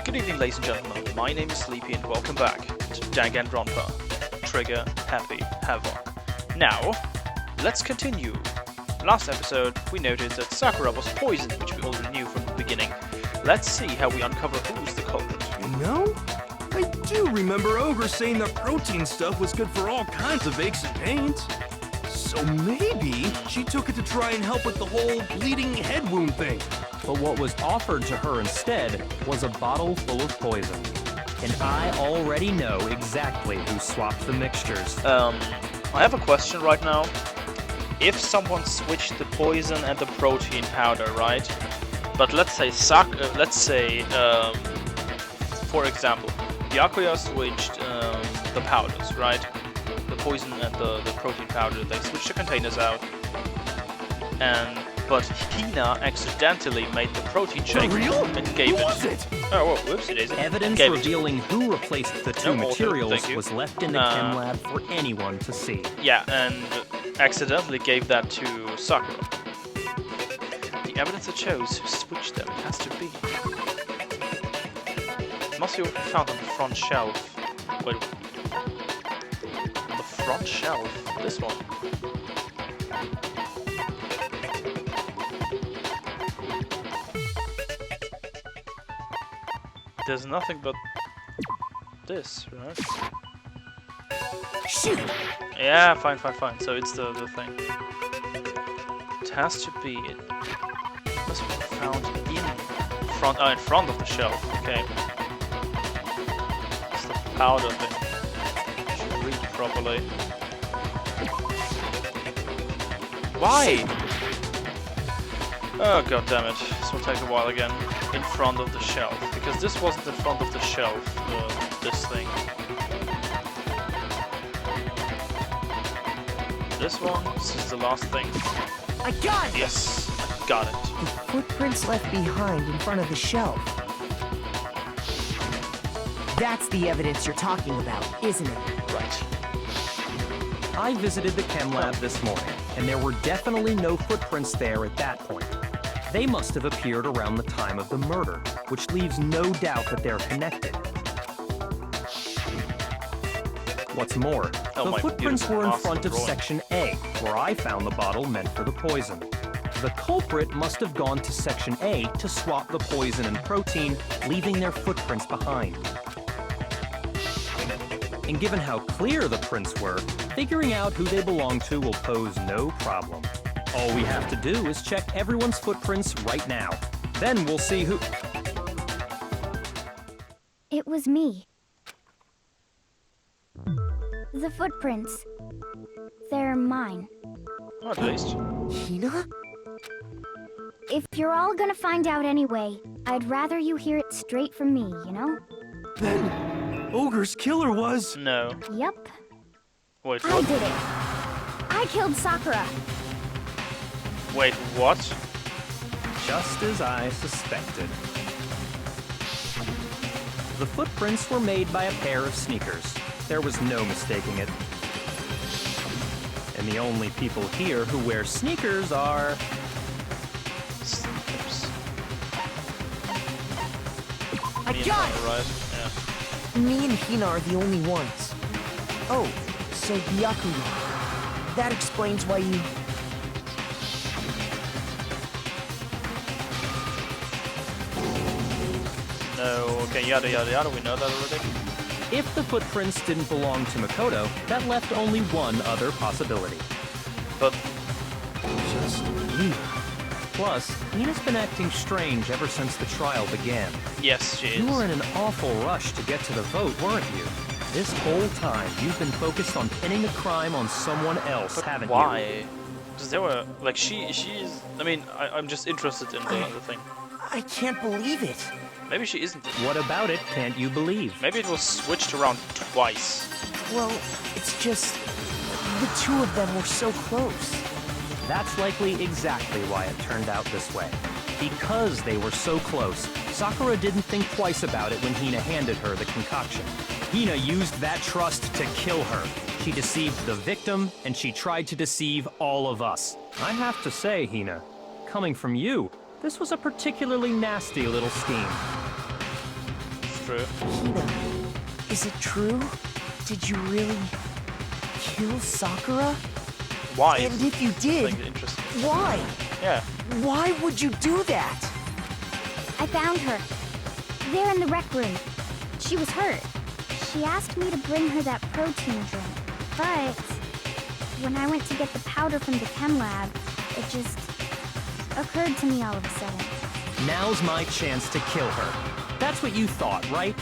Good evening, ladies and gentlemen. My name is Sleepy, and welcome back to Danganronpa. Trigger, Happy, Havoc. Now, let's continue. Last episode, we noticed that Sakura was poisoned, which we already knew from the beginning. Let's see how we uncover who's the culprit. You know, I do remember Ogre saying the protein stuff was good for all kinds of aches and pains. So maybe she took it to try and help with the whole bleeding head wound thing. But what was offered to her instead was a bottle full of poison. And I already know exactly who swapped the mixtures. I have a question right now. If someone switched the poison and the protein powder, right? But let's say for example, Byakuya switched the powders, right? The poison and the protein powder, they switched the containers out. But Hina accidentally made the protein shake and gave it. Oh, well, whoopsie daisy. Evidence revealing who replaced the two materials was left in the chem lab for anyone to see. Yeah, and accidentally gave that to Sakura. The evidence that shows who switched them, it has to be. It must be found on the front shelf. Wait. On the front shelf? This one. There's nothing but this, right? Shoot! Yeah, fine. So it's the thing. It has to be. It must be found in front of the shelf. Okay. It's the powder thing. I should read it properly. Why? Oh god damn it! This will take a while again. In front of the shelf, because this wasn't in front of the shelf. This thing. This one. This is the last thing. I got it! Yes, I got it. The footprints left behind in front of the shelf. That's the evidence you're talking about, isn't it? Right. I visited the chem lab this morning, and there were definitely no footprints there at that point. They must have appeared around the time of the murder, which leaves no doubt that they're connected. What's more, the footprints were in front of Section A, where I found the bottle meant for the poison. The culprit must have gone to Section A to swap the poison and protein, leaving their footprints behind. And given how clear the prints were, figuring out who they belong to will pose no problem. All we have to do is check everyone's footprints right now. Then we'll see who... It was me. The footprints. They're mine. Oh, at least. Hina? If you're all gonna find out anyway, I'd rather you hear it straight from me, you know? Then, Ogre's killer was... No. Yep. Wait, I what? did it. I killed Sakura. Wait, what? Just as I suspected. The footprints were made by a pair of sneakers. There was no mistaking it. And the only people here who wear sneakers are... Sneakers. I got it! Right? Yeah. Me and Hina are the only ones. Oh, so Byakuya. That explains why you... No, okay, yada, we know that already. If the footprints didn't belong to Makoto, that left only one other possibility. But... Just Hina. Plus, Hina's been acting strange ever since the trial began. yes, she is. You were in an awful rush to get to the vote, weren't you? This whole time, you've been focused on pinning the crime on someone else, haven't you? Why? Because there were... Like, she's... I mean, I'm just interested in the thing. I can't believe it. Maybe she isn't. What about it can't you believe? Maybe it was switched around twice. Well, it's just... the two of them were so close. That's likely exactly why it turned out this way. Because they were so close, Sakura didn't think twice about it when Hina handed her the concoction. Hina used that trust to kill her. She deceived the victim, and she tried to deceive all of us. I have to say, Hina, coming from you, this was a particularly nasty little scheme. true. Hina, is it true? Did you really kill Sakura? Why? And if you did, Something interesting. why? Yeah. Why would you do that? I found her. There in the rec room. She was hurt. She asked me to bring her that protein drink. But when I went to get the powder from the chem lab, it just occurred to me all of a sudden. Now's my chance to kill her. That's what you thought, right?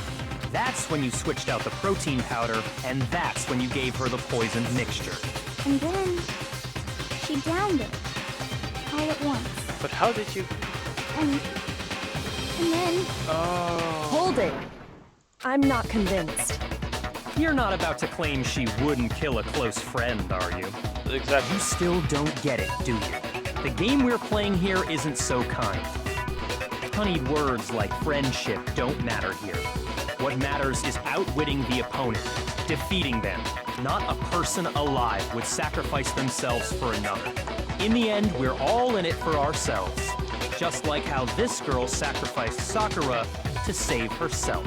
That's when you switched out the protein powder, and that's when you gave her the poisoned mixture. And then she downed it all at once. But how did you... And then Oh... Hold it. I'm not convinced. You're not about to claim she wouldn't kill a close friend, are you? Exactly. You still don't get it, do you? The game we're playing here isn't so kind. Honeyed words like friendship don't matter here. What matters is outwitting the opponent, defeating them. Not a person alive would sacrifice themselves for another. In the end, we're all in it for ourselves. Just like how this girl sacrificed Sakura to save herself.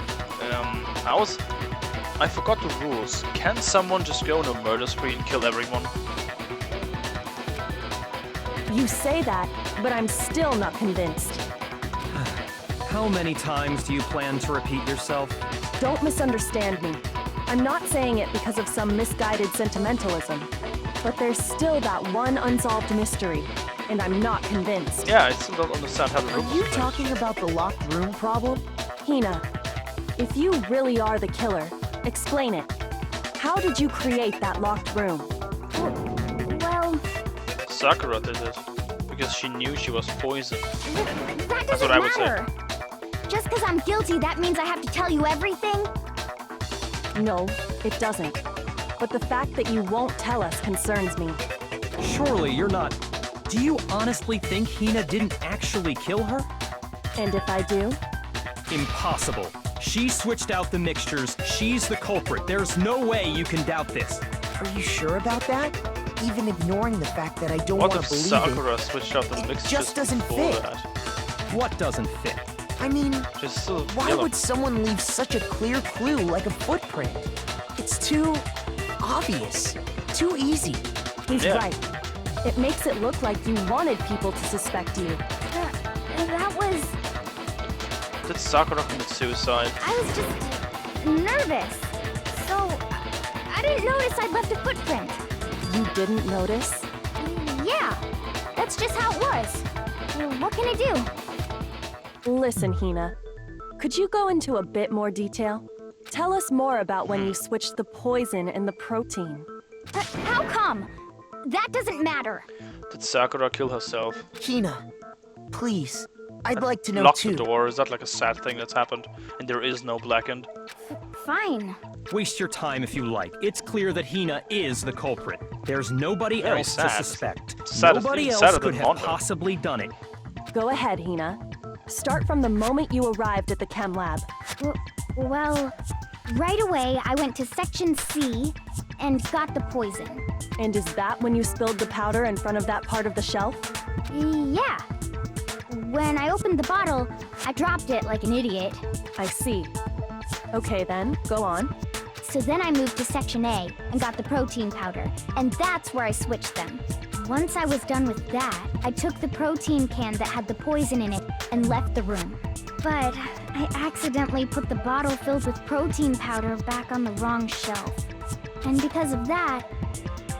I forgot the rules. Can someone just go on a murder spree and kill everyone? You say that, but I'm still not convinced. How many times do you plan to repeat yourself? Don't misunderstand me. I'm not saying it because of some misguided sentimentalism. But there's still that one unsolved mystery, and I'm not convinced. Yeah, I still don't understand how the Are rules you work. talking about the locked room problem? Hina, if you really are the killer, explain it. How did you create that locked room? well, Sakura did it. Because she knew she was poisoned. that That's doesn't what I would say. matter. Just because I'm guilty, that means I have to tell you everything? No, it doesn't. But the fact that you won't tell us concerns me. Surely you're not... Do you honestly think Hina didn't actually kill her? And if I do? Impossible. She switched out the mixtures. She's the culprit. There's no way you can doubt this. Are you sure about that? Even ignoring the fact that I don't What want if to believe Sakura switched out the It mixtures just doesn't before fit. that? What doesn't fit? it. I mean, She's still why yellow. would someone leave such a clear clue like a footprint? It's too obvious, too easy. He's Yeah. right. It makes it look like you wanted people to suspect you. That was... Did Sakura commit suicide? I was just nervous. So, I didn't notice I'd left a footprint. You didn't notice? Yeah, that's just how it was. What can I do? Listen, Hina. Could you go into a bit more detail? Tell us more about when you switched the poison and the protein. How come? That doesn't matter. Did Sakura kill herself? Hina, please, I'd like to know Lock too. the door? Is that like a sad thing that's happened? And there is no blackened? Fine. Waste your time if you like. It's clear that Hina is the culprit. There's nobody Very else sad. to suspect. Sad- Nobody it's else sadder could than have Mondo. possibly done it. Go ahead, Hina. Start from the moment you arrived at the chem lab. Well, right away I went to Section C and got the poison. And is that when you spilled the powder in front of that part of the shelf? Yeah. When I opened the bottle, I dropped it like an idiot. I see. Okay then, go on. So then I moved to Section A and got the protein powder, and that's where I switched them. Once I was done with that, I took the protein can that had the poison in it and left the room. But I accidentally put the bottle filled with protein powder back on the wrong shelf. And because of that,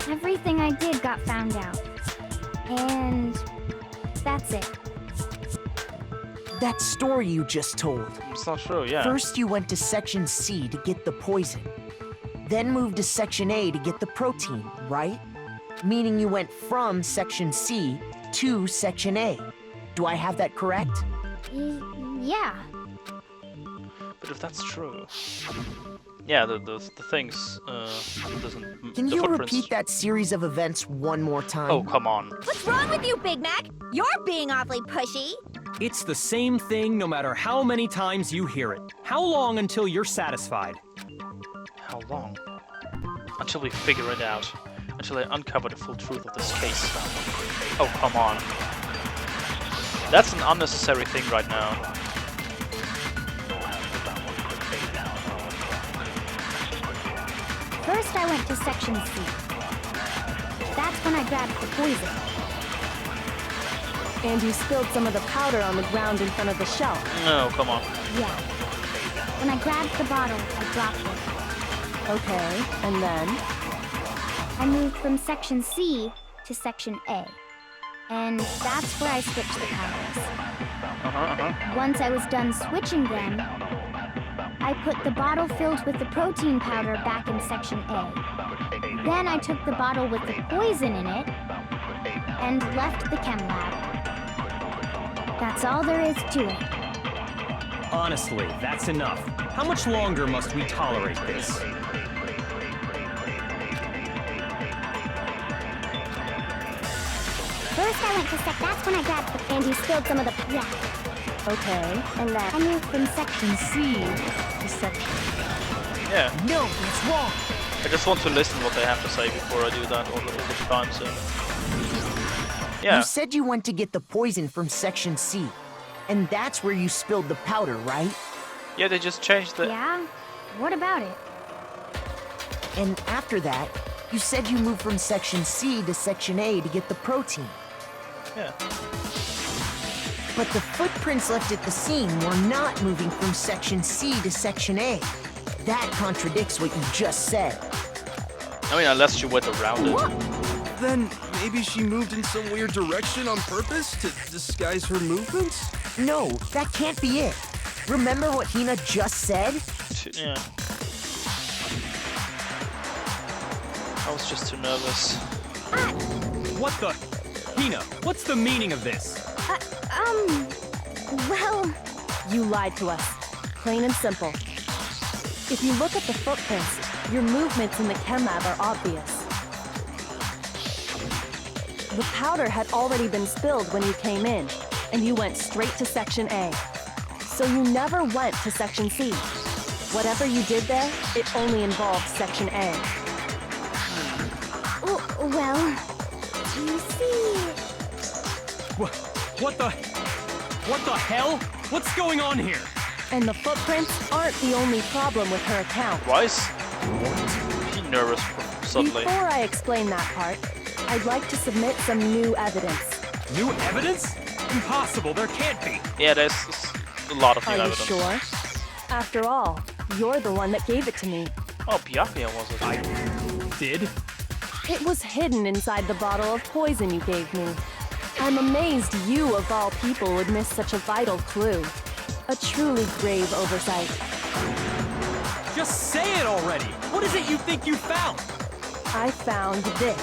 everything I did got found out. And that's it. That story you just told. It's not true, yeah. First, you went to Section C to get the poison. Then moved to Section A to get the protein, right? Meaning you went from Section C to Section A. Do I have that correct? Yeah. But if that's true... Yeah, the things, doesn't... Can the you footprints- repeat that series of events one more time? Oh, come on. What's wrong with you, Big Mac? You're being awfully pushy. It's the same thing no matter how many times you hear it. How long until you're satisfied? How long? Until we figure it out. Until I uncover the full truth of this case. Oh, come on. That's an unnecessary thing right now. First, I went to section C. That's when I grabbed the poison. And you spilled some of the powder on the ground in front of the shelf. No, come on. Yeah. When I grabbed the bottle, I dropped it. Okay, and then? I moved from section C to section A. And that's where I switched the powders. Once I was done switching them, I put the bottle filled with the protein powder back in section A. Then I took the bottle with the poison in it and left the chem lab. That's all there is to it. Honestly, that's enough. How much longer must we tolerate this? First, I went to that's when I grabbed the and you spilled some of the yeah. Okay, and then? I moved from section C to section. Yeah. No, it's wrong. I just want to listen what they have to say before I do that all the time, so... Yeah. You said you went to get the poison from section C. And that's where you spilled the powder, right? Yeah, they just changed the... Yeah? What about it? And after that, you said you moved from section C to section A to get the protein. Yeah. But the footprints left at the scene were not moving from section C to section A. That contradicts what you just said. I mean, unless she went around it. Then maybe she moved in some weird direction on purpose to disguise her movements? No, that can't be it. Remember what Hina just said? Yeah. I was just too nervous. What the? Hina, what's the meaning of this? Well... You lied to us. Plain and simple. If you look at the footprints, your movements in the chem lab are obvious. The powder had already been spilled when you came in, and you went straight to section A. So you never went to section C. Whatever you did there, it only involved section A. Well... You see... What the hell? What's going on here? And the footprints aren't the only problem with her account. Why is he nervous suddenly? Before I explain that part, I'd like to submit some new evidence. New evidence? Impossible, there can't be. Yeah, there's a lot of new Are you evidence. sure? After all, you're the one that gave it to me. Oh, Byakuya was it? I did? It was hidden inside the bottle of poison you gave me. I'm amazed you, of all people, would miss such a vital clue. A truly grave oversight. Just say it already! What is it you think you found? I found this.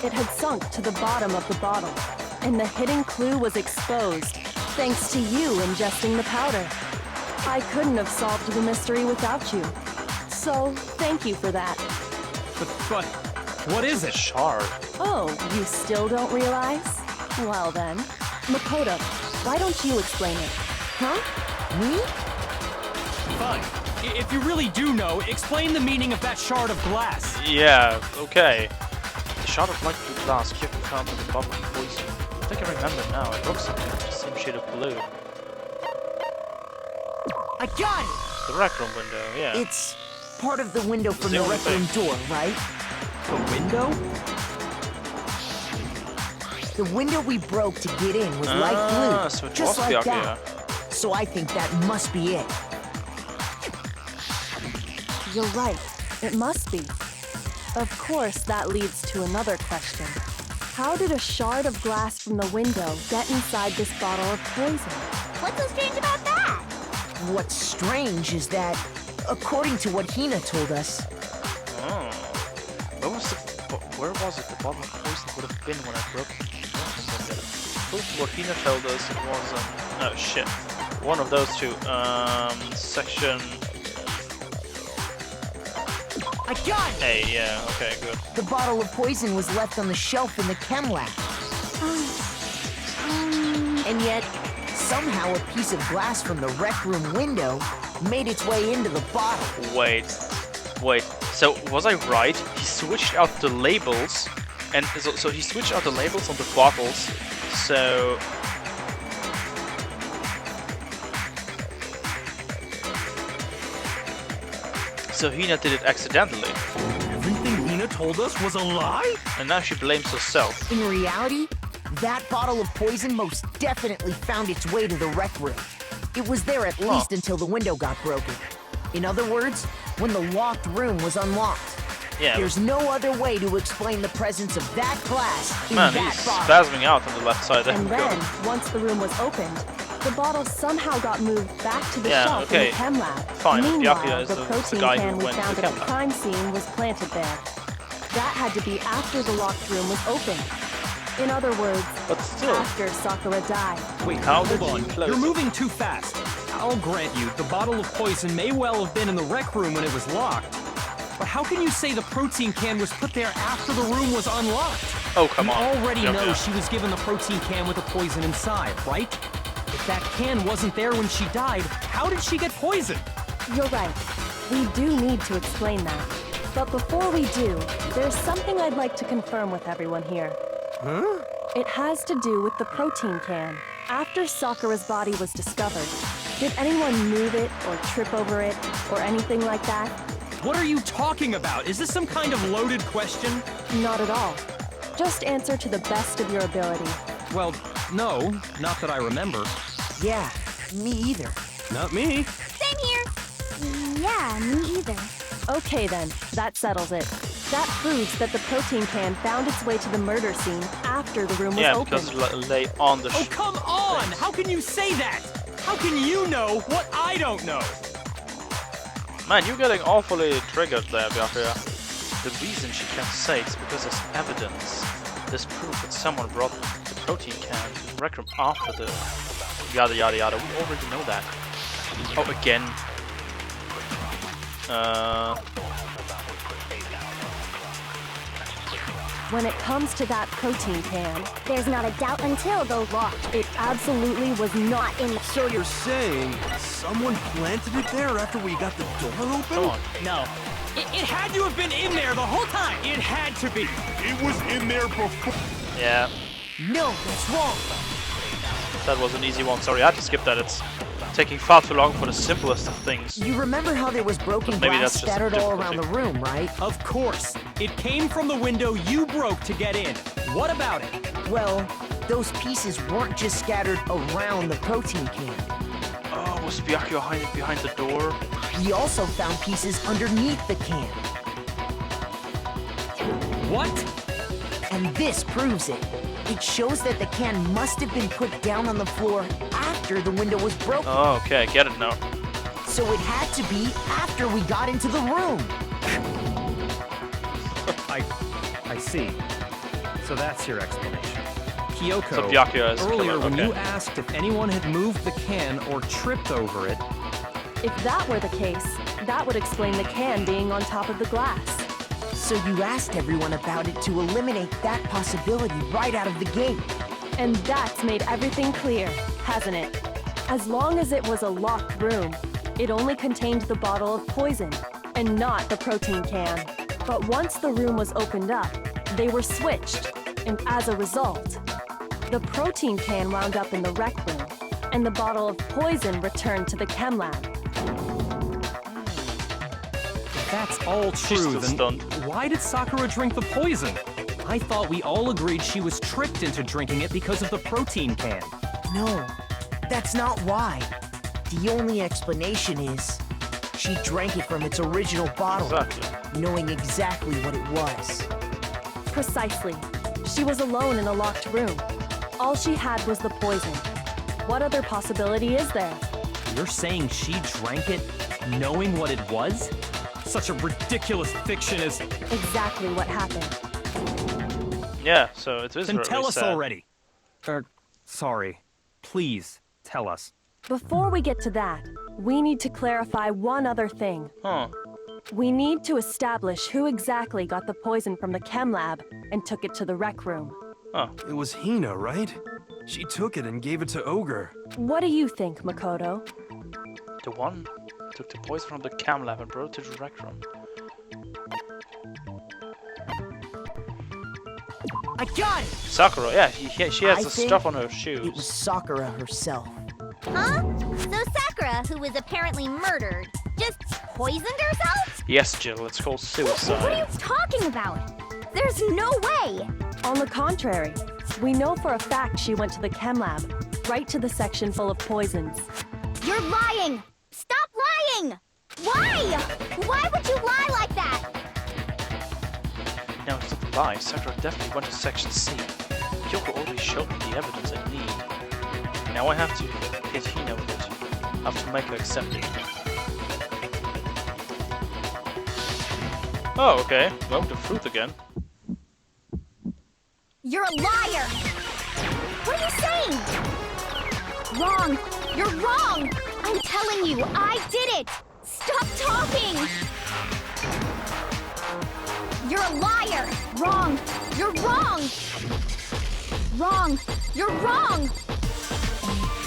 It had sunk to the bottom of the bottle, and the hidden clue was exposed, thanks to you ingesting the powder. I couldn't have solved the mystery without you. So, thank you for that. But what is it? Shard. Oh, you still don't realize? Well then, Makoto, why don't you explain it? Huh? Me? Fine. If you really do know, explain the meaning of that shard of glass. Yeah, okay. The shard of light blue glass Kyoku found in the bottle of poison. I think I remember now. It broke something of the same shade of blue. I got it! The rec room window, yeah. It's part of the window from the only rec room door, right? The window? The window we broke to get in was light blue, so it just was like Byakuya. that. So I think that must be it. You're right. It must be. Of course, that leads to another question. How did a shard of glass from the window get inside this bottle of poison? What's so strange about that? What's strange is that, according to what Hina told us, Oh. Where was it? The bottle of poison would have been when I broke the window. What Hina told us it was oh shit. One of those two. Section I got it! A, yeah, okay, good. The bottle of poison was left on the shelf in the chem lab. And yet, somehow a piece of glass from the rec room window made its way into the bottle. Wait. So was I right? He switched out the labels, and so he switched out the labels on the bottles. So So Hina did it accidentally, Everything Hina told us was a lie? and now she blames herself. In reality, that bottle of poison most definitely found its way to the rec room. It was there at least until the window got broken. In other words, when the locked room was unlocked. Yeah, There's no other way to explain the presence of that glass in man, that he's bottle. spasming out on the left side. There And we go. then, once the room was opened, the bottle somehow got moved back to the Yeah, shelf okay. in the chem lab. Fine, Meanwhile, Byakuya is the the protein guy who can we went to found the at chem the lab. crime scene was planted there. That had to be after the locked room was opened. In other words, But still, after Sakura died. Wait, How hold did on. you close You're it? moving too fast. I'll grant you, the bottle of poison may well have been in the rec room when it was locked. But how can you say the protein can was put there after the room was unlocked? oh come You on. already Yeah, know yeah. she was given the protein can with the poison inside, right? If that can wasn't there when she died, how did she get poisoned? You're right. We do need to explain that. But before we do, there's something I'd like to confirm with everyone here. Huh? It has to do with the protein can. After Sakura's body was discovered, did anyone move it or trip over it or anything like that? What are you talking about? Is this some kind of loaded question? Not at all. Just answer to the best of your ability. Well, no, not that I remember. Yeah, me either. Not me. Same here. Yeah, me either. Okay then, that settles it. That proves that the protein can found its way to the murder scene after the room was Yeah, opened. because lay on the. Oh, come on! How can you say that? How can you know what I don't know? Man, you're getting awfully triggered there, Byakuya. The reason she can't say it's because there's evidence. There's proof that someone brought the protein can to the rec room after the yada yada yada. We already know that. Oh, again. When it comes to that protein can, There's not a doubt until the locked. it absolutely was not in. So you're saying someone planted it there after we got the door open? Come on. No. It had to have been in there the whole time. It had to be. It was in there before. Yeah, No, that's wrong. that was an easy one. Sorry, I had to skip that. It's taking far too long for the simplest of things. You remember how there was broken Maybe glass that's just a scattered all difficulty. around the room, right? Of course. It came from the window you broke to get in. What about it? Well, those pieces weren't just scattered around the protein can. Oh, was Byakuya hiding behind the door? We also found pieces underneath the can. What? And this proves it. It shows that the can must have been put down on the floor after the window was broken. Oh, okay, I get it now. So it had to be after we got into the room. I see. So that's your explanation. Kyoko, So Byakuya is earlier killer, when okay. you asked if anyone had moved the can or tripped over it, If that were the case, that would explain the can being on top of the glass. So you asked everyone about it to eliminate that possibility right out of the gate. And that's made everything clear, hasn't it? As long as it was a locked room, it only contained the bottle of poison, and not the protein can. But once the room was opened up, they were switched, and as a result, the protein can wound up in the rec room, and the bottle of poison returned to the chem lab. if that's all She's true, still then stunned. why did Sakura drink the poison? I thought we all agreed she was tricked into drinking it because of the protein can. No, that's not why. The only explanation is she drank it from its original bottle, Exactly. knowing exactly what it was. Precisely. She was alone in a locked room. All she had was the poison. What other possibility is there? You're saying she drank it knowing what it was? Such a ridiculous fiction as... Exactly what happened. Yeah, so it is Then really tell us sad. already. Sorry. Please, tell us. Before we get to that, we need to clarify one other thing. Huh. We need to establish who exactly got the poison from the chem lab and took it to the rec room. Oh. It was Hina, right? She took it and gave it to Ogre. What do you think, Makoto? The one took the poison from the cam lab and brought it to the rec room. I got it! Sakura, yeah, she has I the think stuff on her It was shoes. Sakura herself. Huh? So Sakura, who was apparently murdered, just poisoned herself? Yes, Jill, it's called suicide. What are you talking about? There's no way! On the contrary, we know for a fact she went to the chem lab, right to the section full of poisons. You're lying! Stop lying! Why? Why would you lie like that? Now, it's not a lie. Sakura definitely went to Section C. Kyoko already showed me the evidence I need. Now I have to hit Hina with it. I have to make her accept it. Oh, okay. Well, the fruit again. You're a liar! What are you saying? Wrong! You're wrong! I'm telling you, I did it! Stop talking! You're a liar! Wrong! You're wrong! Wrong! You're wrong!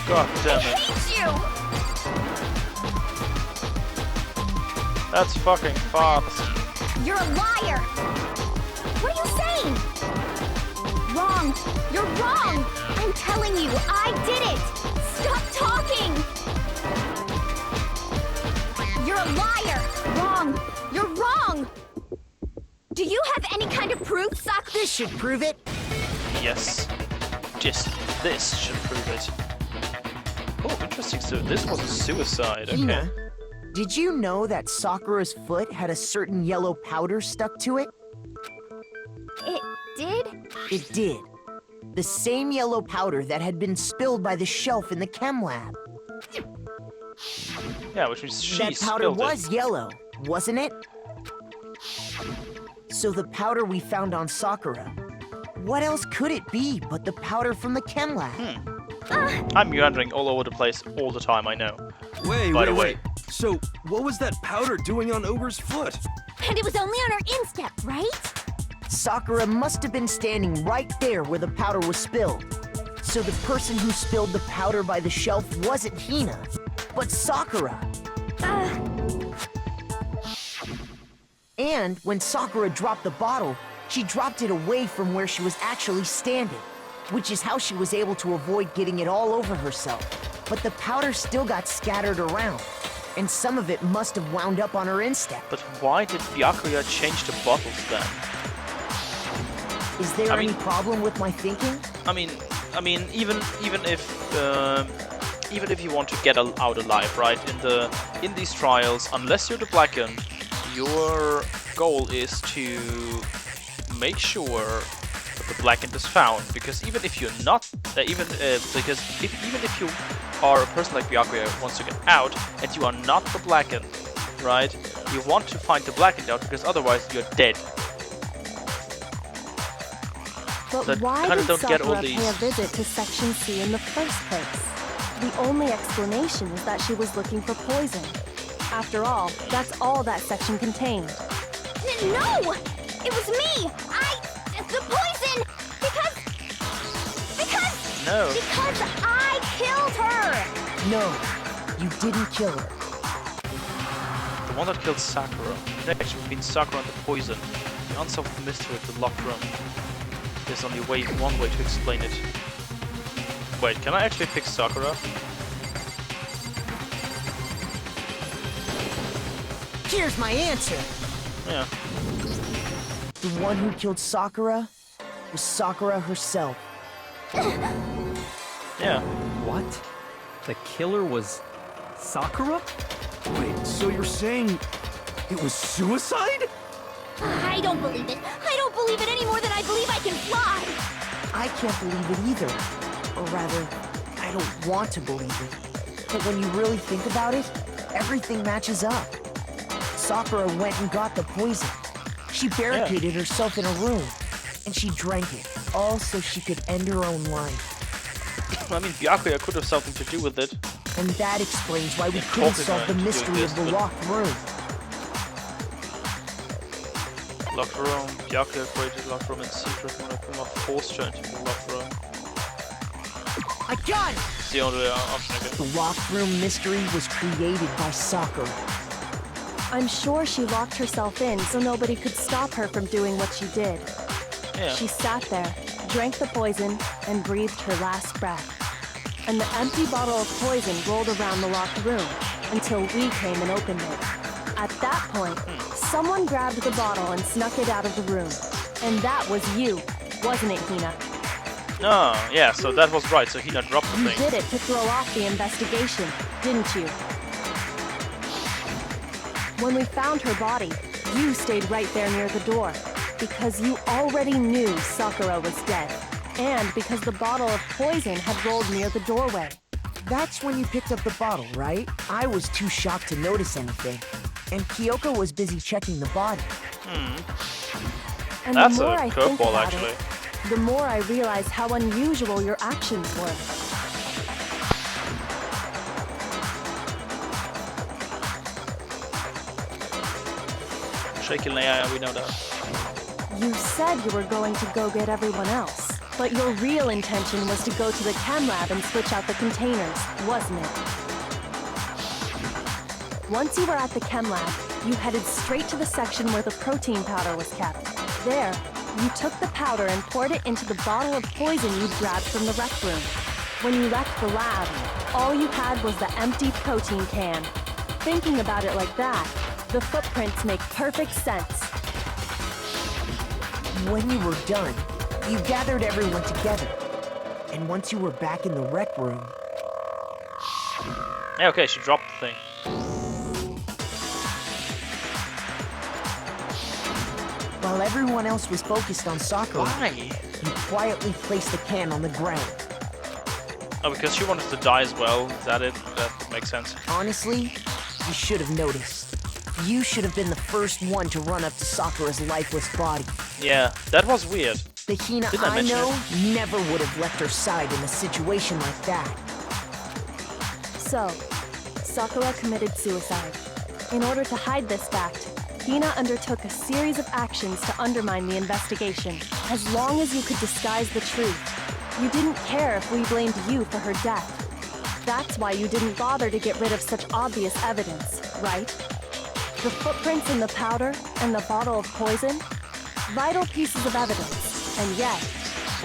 God damn I it. hate you! That's fucking fast. You're a liar! What are you saying? Wrong! You're wrong! I'm telling you, I did it! Stop talking! You're a liar! Wrong! You're wrong! Do you have any kind of proof, Sakura? This should prove it. Yes. Just this should prove it. Oh, interesting. So this was a suicide. Okay. Hina, did you know that Sakura's foot had a certain yellow powder stuck to it? It did? It did. The same yellow powder that had been spilled by the shelf in the chem lab. Yeah, which means she That powder spilled was it. yellow, wasn't it? So the powder we found on Sakura, what else could it be but the powder from the chem lab? I'm meandering all over the place all the time, I know. Wait, By wait, the way. wait. So, what was that powder doing on Ogre's foot? And it was only on her instep, right? Sakura must have been standing right there where the powder was spilled. So the person who spilled the powder by the shelf wasn't Hina, but Sakura. And when Sakura dropped the bottle, she dropped it away from where she was actually standing, which is how she was able to avoid getting it all over herself. But the powder still got scattered around, and some of it must have wound up on her instep. But why did Byakuya change the bottles then? Is there I mean- any problem with my thinking? I mean, even if you want to get out alive, right? In these trials, unless you're the Blacken, your goal is to make sure that the Blackened is found. Because even if you're not, even if you are a person like Byakuya who wants to get out and you are not the Blackened, right? You want to find the Blackened out because otherwise you're dead. But That why kinda did don't get all Sakura pay a these- visit to Section C in the first place? The only explanation is that she was looking for poison. After all, that's all that section contained. No! It was me! The poison! Because No. I killed her! No, you didn't kill her. The one that killed Sakura. The connection between Sakura and the poison. The unsolved mystery of the locked room. There's only one way to explain it. Wait, can I actually pick Sakura? Here's my answer. Yeah. The one who killed Sakura was Sakura herself. Yeah. What? The killer was Sakura? Wait, so you're saying it was suicide? I don't believe it. I don't believe it any more than I believe I can fly. I can't believe it either. Or rather, I don't want to believe it. But when you really think about it, everything matches up. Sakura went and got the poison. She barricaded herself in a room, and she drank it, all so she could end her own life. I mean, Byakuya could have something to do with it. And that explains why we Yeah, couldn't talking solve the about mystery doing of the this, but- locked room. Locked room. Byakuya created locked room in secret. Monokuma forced her into the locked room. I got it! It's the only option I The locked room mystery was created by Sakura. I'm sure she locked herself in so nobody could stop her from doing what she did. Yeah. She sat there, drank the poison, and breathed her last breath. And the empty bottle of poison rolled around the locked room until we came and opened it. At that point, someone grabbed the bottle and snuck it out of the room. And that was you, wasn't it, Hina? Oh, yeah, so that was right, so Hina dropped the You thing. did it to throw off the investigation, didn't you? When we found her body, you stayed right there near the door, because you already knew Sakura was dead, and because the bottle of poison had rolled near the doorway. That's when you picked up the bottle, right? I was too shocked to notice anything. And Kyoko was busy checking the body. And That's the more a I think curveball, about actually. it, the more I realize how unusual your actions were. Shaky Leia, we know that. You said you were going to go get everyone else, but your real intention was to go to the chem lab and switch out the containers, wasn't it? Once you were at the chem lab, you headed straight to the section where the protein powder was kept. There, you took the powder and poured it into the bottle of poison you'd grabbed from the rec room. When you left the lab, all you had was the empty protein can. Thinking about it like that, the footprints make perfect sense. When you were done, you gathered everyone together. And once you were back in the rec room, Yeah, okay, she dropped the thing. while everyone else was focused on Sakura, Why? you quietly placed the can on the ground. Oh, because she wanted to die as well. Is that it? That makes sense. Honestly, you should have noticed. You should have been the first one to run up to Sakura's lifeless body. Yeah, that was weird. The Hina Didn't I I mention know never would have left her side in a situation like that. So, Sakura committed suicide. In order to hide this fact, Hina undertook a series of actions to undermine the investigation. As long as you could disguise the truth, you didn't care if we blamed you for her death. That's why you didn't bother to get rid of such obvious evidence, right? The footprints in the powder and the bottle of poison? Vital pieces of evidence, and yet,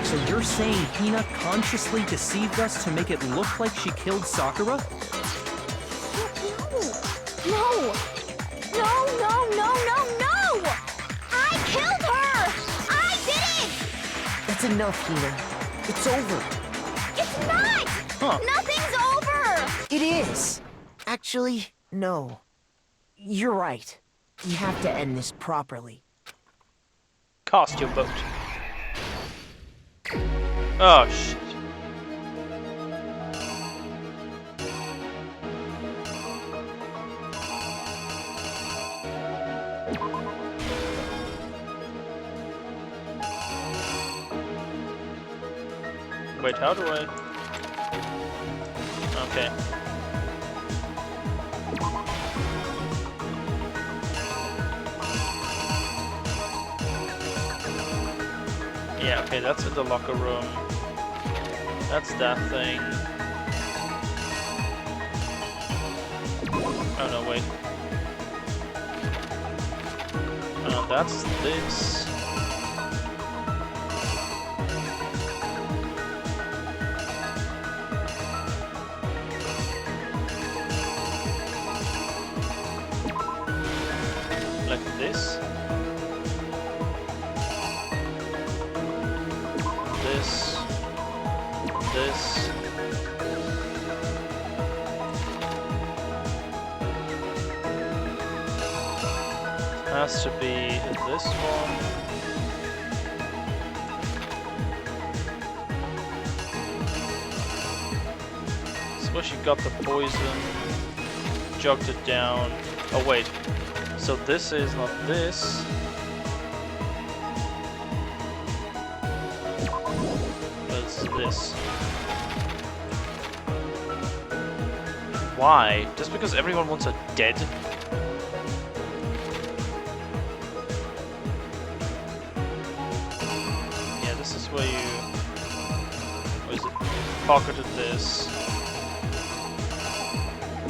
So you're saying Hina consciously deceived us to make it look like she killed Sakura? No! No, no, no, no, no! I killed her! I did it! That's enough, Hina. It's over. It's not! Huh. Nothing's over! It is. Actually, no. You're right. You have to end this properly. Cast your boat. Oh, shit. Wait, how do I... Okay. Yeah, okay, that's in the locker room. That's that thing. Oh no, wait. That's this. Like this. This. Has to be this one. So where she got the poison, jugged it down. Oh wait, so this is not this. This. Why? Just because everyone wants her dead? Yeah, this is where you... What is it? Pocketed this.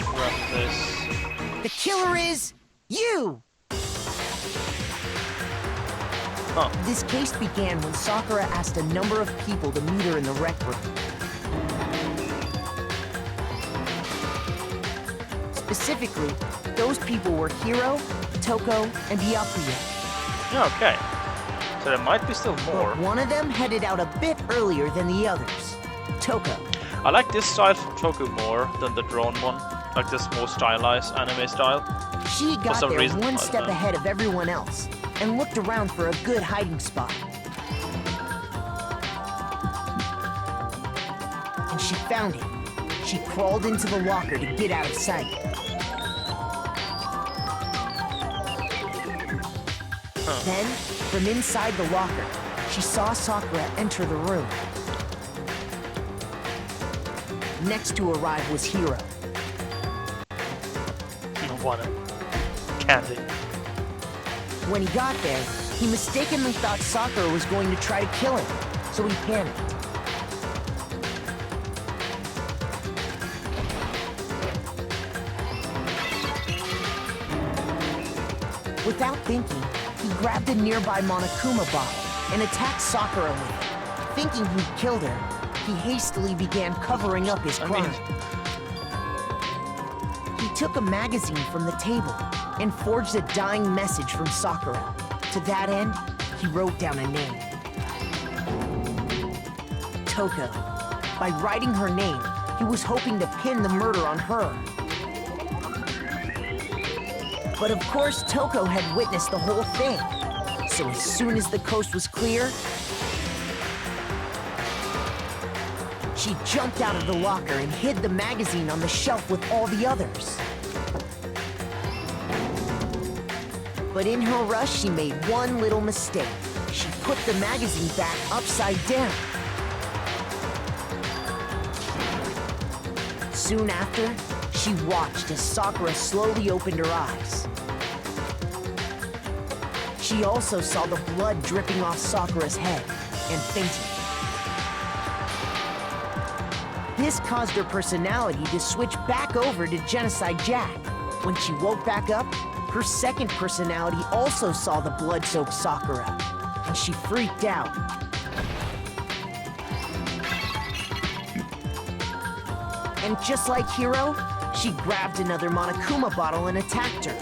Grab this. The killer is you! Huh. This case began when Sakura asked a number of people to meet her in the rec room. Specifically, Those people were Hiro, Toko, and Byakuya. Okay. So there might be still more. But one of them headed out a bit earlier than the others. Toko. I like this style from Toku more than the drawn one. Like this more stylized anime style. She got some there reason, I one don't step know. ahead of everyone else and looked around for a good hiding spot. And she found it. She crawled into the locker to get out of sight. Then, from inside the locker, she saw Sakura enter the room. Next to arrive was Hiro. What a candy. When he got there, he mistakenly thought Sakura was going to try to kill him, so he panicked. Without thinking, he grabbed a nearby Monokuma bottle and attacked Sakura with it. Thinking he'd killed her, he hastily began covering up his crime. He took a magazine from the table and forged a dying message from Sakura. To that end, he wrote down a name. Toko. By writing her name, he was hoping to pin the murder on her. But of course, Toko had witnessed the whole thing. So as soon as the coast was clear, she jumped out of the locker and hid the magazine on the shelf with all the others. But in her rush, she made one little mistake. She put the magazine back upside down. Soon after, she watched as Sakura slowly opened her eyes. She also saw the blood dripping off Sakura's head and fainted. This caused her personality to switch back over to Genocide Jack. When she woke back up, her second personality also saw the blood-soaked Sakura, and she freaked out. And just like Hiro, she grabbed another Monokuma bottle and attacked her.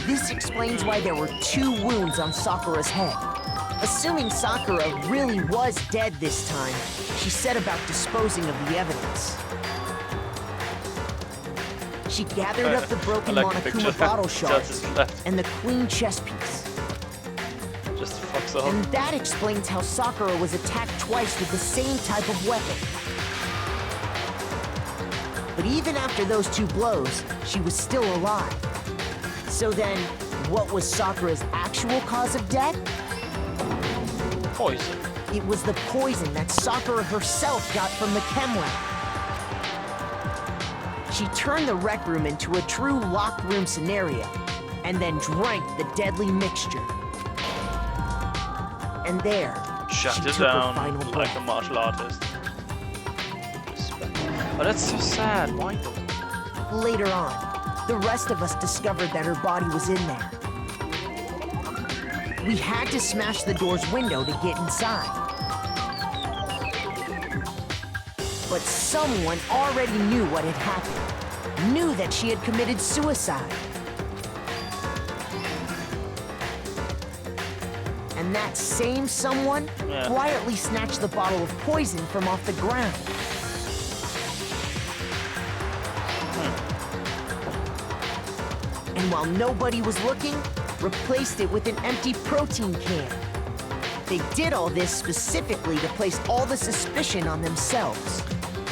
This explains why there were 2 wounds on Sakura's head. Assuming Sakura really was dead this time, she set about disposing of the evidence. She gathered up the broken I like the Monokuma picture. bottle Just shards left. and the queen chess piece. Just fucks up. And that explains how Sakura was attacked twice with the same type of weapon. But even after those 2 blows, she was still alive. So then, what was Sakura's actual cause of death? Poison. It was the poison that Sakura herself got from the chem lab. She turned the rec room into a true locked room scenario, and then drank the deadly mixture. And there, Shut she it took her down final like breath. a martial artist. Oh, that's so sad. Why though? Later on, the rest of us discovered that her body was in there. We had to smash the door's window to get inside. But someone already knew what had happened, knew that she had committed suicide. And that same someone quietly snatched the bottle of poison from off the ground. And while nobody was looking, replaced it with an empty protein can. They did all this specifically to place all the suspicion on themselves,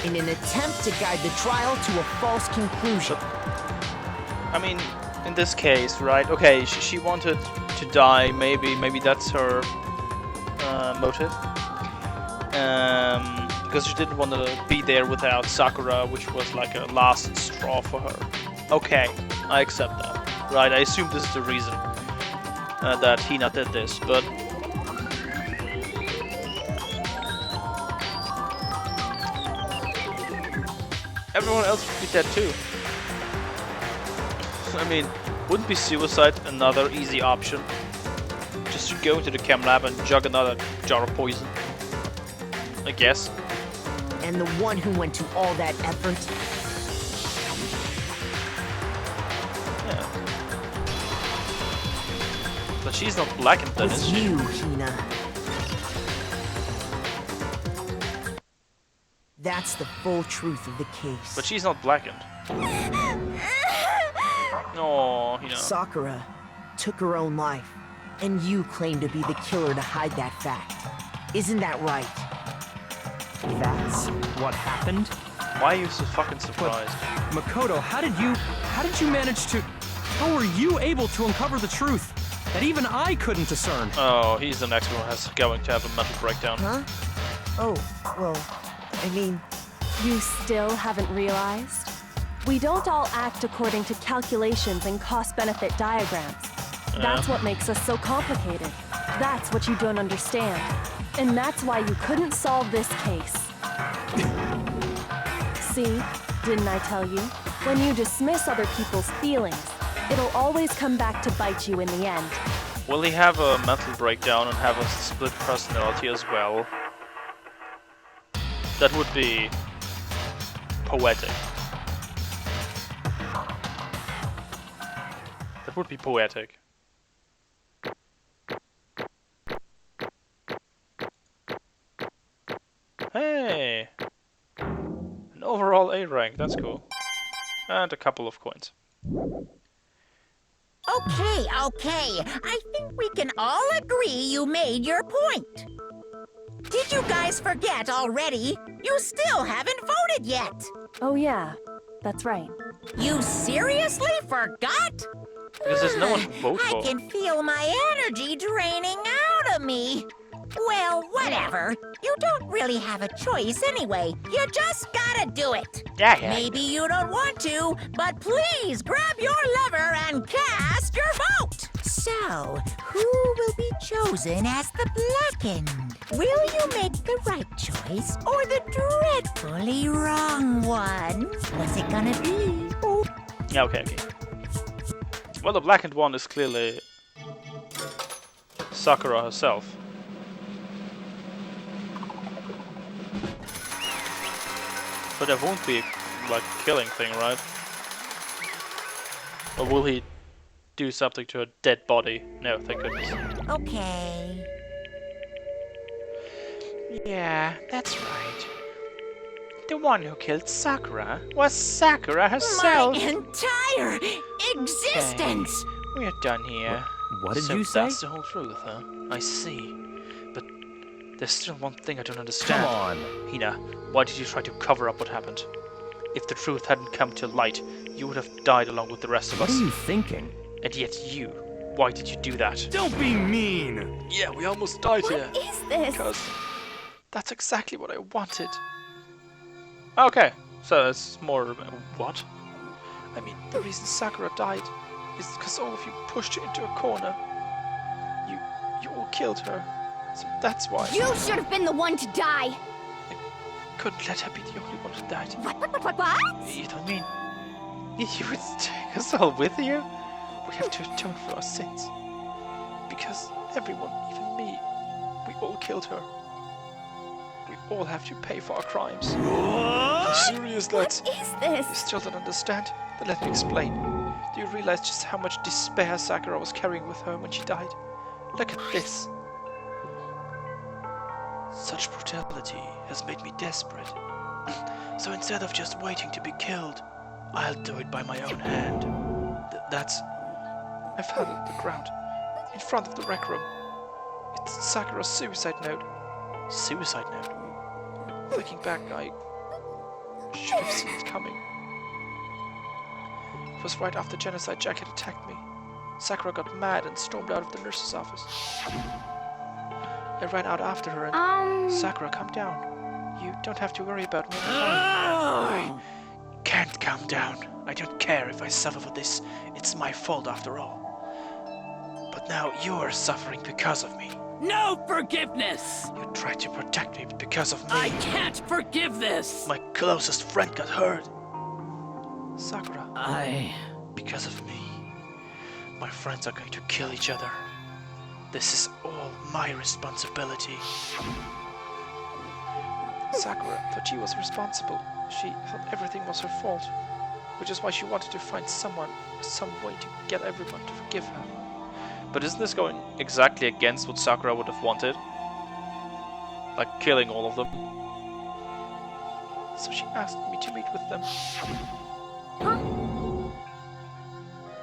in an attempt to guide the trial to a false conclusion. I mean, in this case, right? Okay, she wanted to die. Maybe that's her motive. Because she didn't want to be there without Sakura, which was like a last straw for her. Okay, I accept that. Right, I assume this is the reason that Hina did this, but everyone else would be dead too. I mean, wouldn't be suicide another easy option? Just to go into the chem lab and jug another jar of poison, I guess. And the one who went to all that effort, Yeah. But she's not blackened then, is With she? you, Hina. That's the full truth of the case. But she's not blackened. Oh, you know. Sakura took her own life, and you claim to be the killer to hide that fact. Isn't that right? That's what happened? Why are you so fucking surprised? Makoto, how did you manage to... How were you able to uncover the truth that even I couldn't discern? Oh, he's the next one who's going to have a mental breakdown. Huh? Oh, well, I mean... You still haven't realized? We don't all act according to calculations and cost-benefit diagrams. That's what makes us so complicated. That's what you don't understand. And that's why you couldn't solve this case. See? Didn't I tell you? When you dismiss other people's feelings, it'll always come back to bite you in the end. Will he have a mental breakdown and have a split personality as well? That would be poetic. That would be poetic. Hey! An overall A rank, that's cool. And a couple of coins. Okay, okay. I think we can all agree you made your point. Did you guys forget already? You still haven't voted yet. Oh yeah, that's right. You seriously forgot? Because there's no one to vote I for. can feel my energy draining out of me. Well, whatever. You don't really have a choice anyway. You just gotta do it. Yeah. Maybe you don't want to, but please grab your lever and cast your vote. So, who will be chosen as the blackened? Will you make the right choice or the dreadfully wrong one? What's it gonna be? Oh. Yeah, okay. Well, the blackened one is clearly Sakura herself. But there won't be like a killing thing, right? Or will he do something to a dead body? No, thank goodness. Okay. Yeah, that's right. The one who killed Sakura was Sakura herself. My entire existence! We're done here. What did So you say? that's the whole truth, huh? I see. But there's still one thing I don't understand. Come on. Hina, why did you try to cover up what happened? If the truth hadn't come to light, you would have died along with the rest of What us. are you thinking? And yet you, why did you do that? Don't be mean! Yeah, we almost died here. What is this? Because that's exactly what I wanted. Okay, so it's more... What? I mean, the reason Sakura died is because all of you pushed her into a corner. You all killed her. So that's why. You should have been the one to die. Couldn't let her be the only one who died. What? You don't mean you would take us all with you? We have to atone for our sins. Because everyone, even me, we all killed her. We all have to pay for our crimes. How serious that? What is You this? still don't understand? Then let me explain. Do you realize just how much despair Sakura was carrying with her when she died? Look at this. Such brutality has made me desperate. So instead of just waiting to be killed, I'll do it by my own hand. That's... I found it on the ground, in front of the rec room. It's Sakura's suicide note. Suicide note? Looking back, I should have seen it coming. It was right after Genocide Jack had attacked me. Sakura got mad and stormed out of the nurse's office. I ran out after her and... Sakura, calm down. You don't have to worry about me. I can't calm down. I don't care if I suffer for this. It's my fault after all. But now you're suffering because of me. No forgiveness! You tried to protect me because of me. I can't forgive this! My closest friend got hurt. Sakura, because of me, my friends are going to kill each other. This is all my responsibility. Sakura thought she was responsible. She thought everything was her fault, which is why she wanted to find someone, some way to get everyone to forgive her. But isn't this going exactly against what Sakura would have wanted? Like killing all of them. So she asked me to meet with them.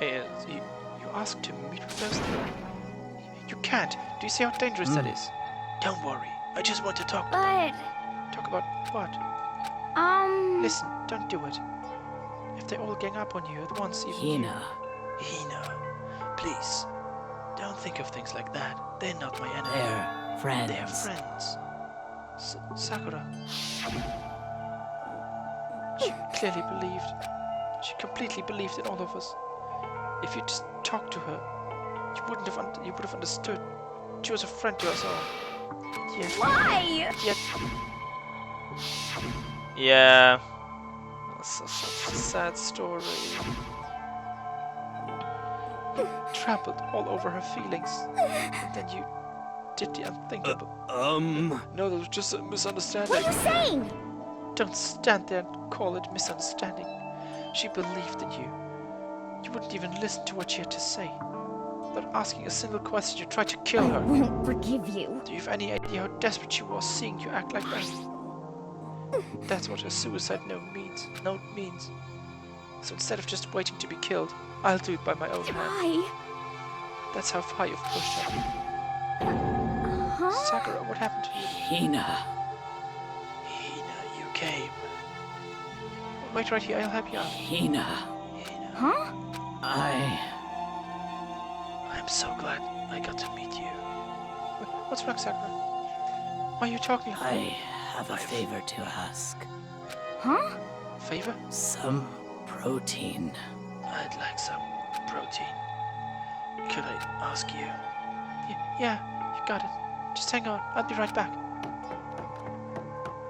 You asked to meet with those things? You can't. Do you see how dangerous that is? Don't worry. I just want to talk to them. But, Talk about what? Listen, don't do it. If they all gang up on you at once, even Hina. Hina, please. Don't think of things like that. They're not my enemy. They're friends. They're friends. Sakura. She clearly believed. She completely believed in all of us. If you just talked to her, you would have understood. She was a friend to us all. Yet, why? Yeah. That's such a sad story. You trampled all over her feelings, and then you did the unthinkable. No, that was just a misunderstanding. What are you saying? Don't stand there and call it misunderstanding. She believed in you. You wouldn't even listen to what she had to say. Without asking a single question, you tried to kill I her. won't forgive you. Do you have any idea how desperate she was seeing you act like that? That's what a suicide note means. So instead of just waiting to be killed, I'll do it by my own hand. Why? That's how far you've pushed her. Huh? Sakura, what happened to you? Hina. Hina, you came. Wait right here, I'll help you out. Hina. Hina, Huh? I'm so glad I got to meet you. What's wrong, Sakura? Why are you talking? I have a favor to ask. Huh? Favor? Some protein. I'd like some protein. Could I ask you? Yeah, you got it. Just hang on, I'll be right back.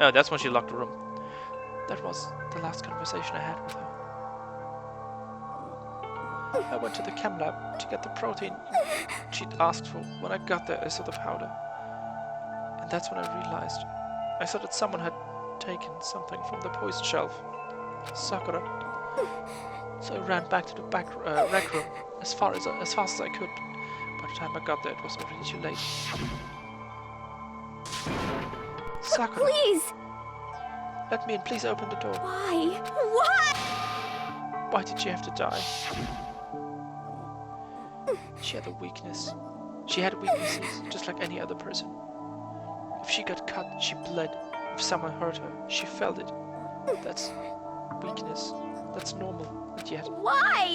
Oh, that's when she locked the room. That was the last conversation I had with her. I went to the chem lab to get the protein she'd asked for. When I got there, I saw the powder. And that's when I realized. I saw that someone had taken something from the poison shelf. Sakura. So I ran back to the rec room as fast as I could. By the time I got there, it was already too late. Sakura, Please! let me in. Please open the door. Why? Why? Why did she have to die? She had a weakness. She had weaknesses, just like any other person. If she got cut, she bled. If someone hurt her, she felt it. That's weakness. That's normal. And yet, Why?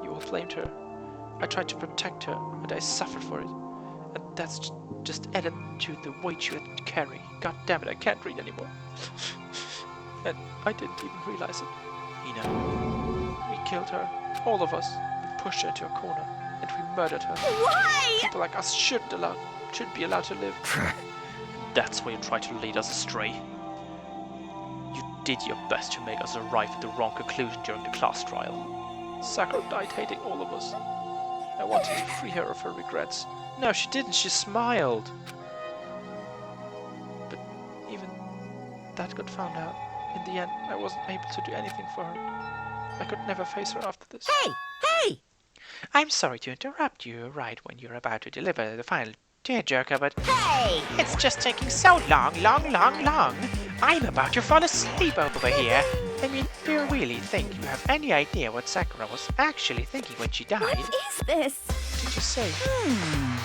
you all blamed her. I tried to protect her, and I suffered for it. And that's just added to the weight you had to carry. God damn it, I can't read anymore. And I didn't even realize it. You know, we killed her. All of us. We pushed her into a corner, and we murdered her. Why? People like us should be allowed to live. That's why you tried to lead us astray. You did your best to make us arrive at the wrong conclusion during the class trial. Sakura died hating all of us. I wanted to free her of her regrets. No, she didn't. She smiled. But even that got found out. In the end, I wasn't able to do anything for her. I could never face her after this. Hey! I'm sorry to interrupt you right when you're about to deliver the final tearjerker, but Hey! it's just taking so long. I'm about to fall asleep over here. I mean, do you really think you have any idea what Sakura was actually thinking when she died? What is this? Did you say?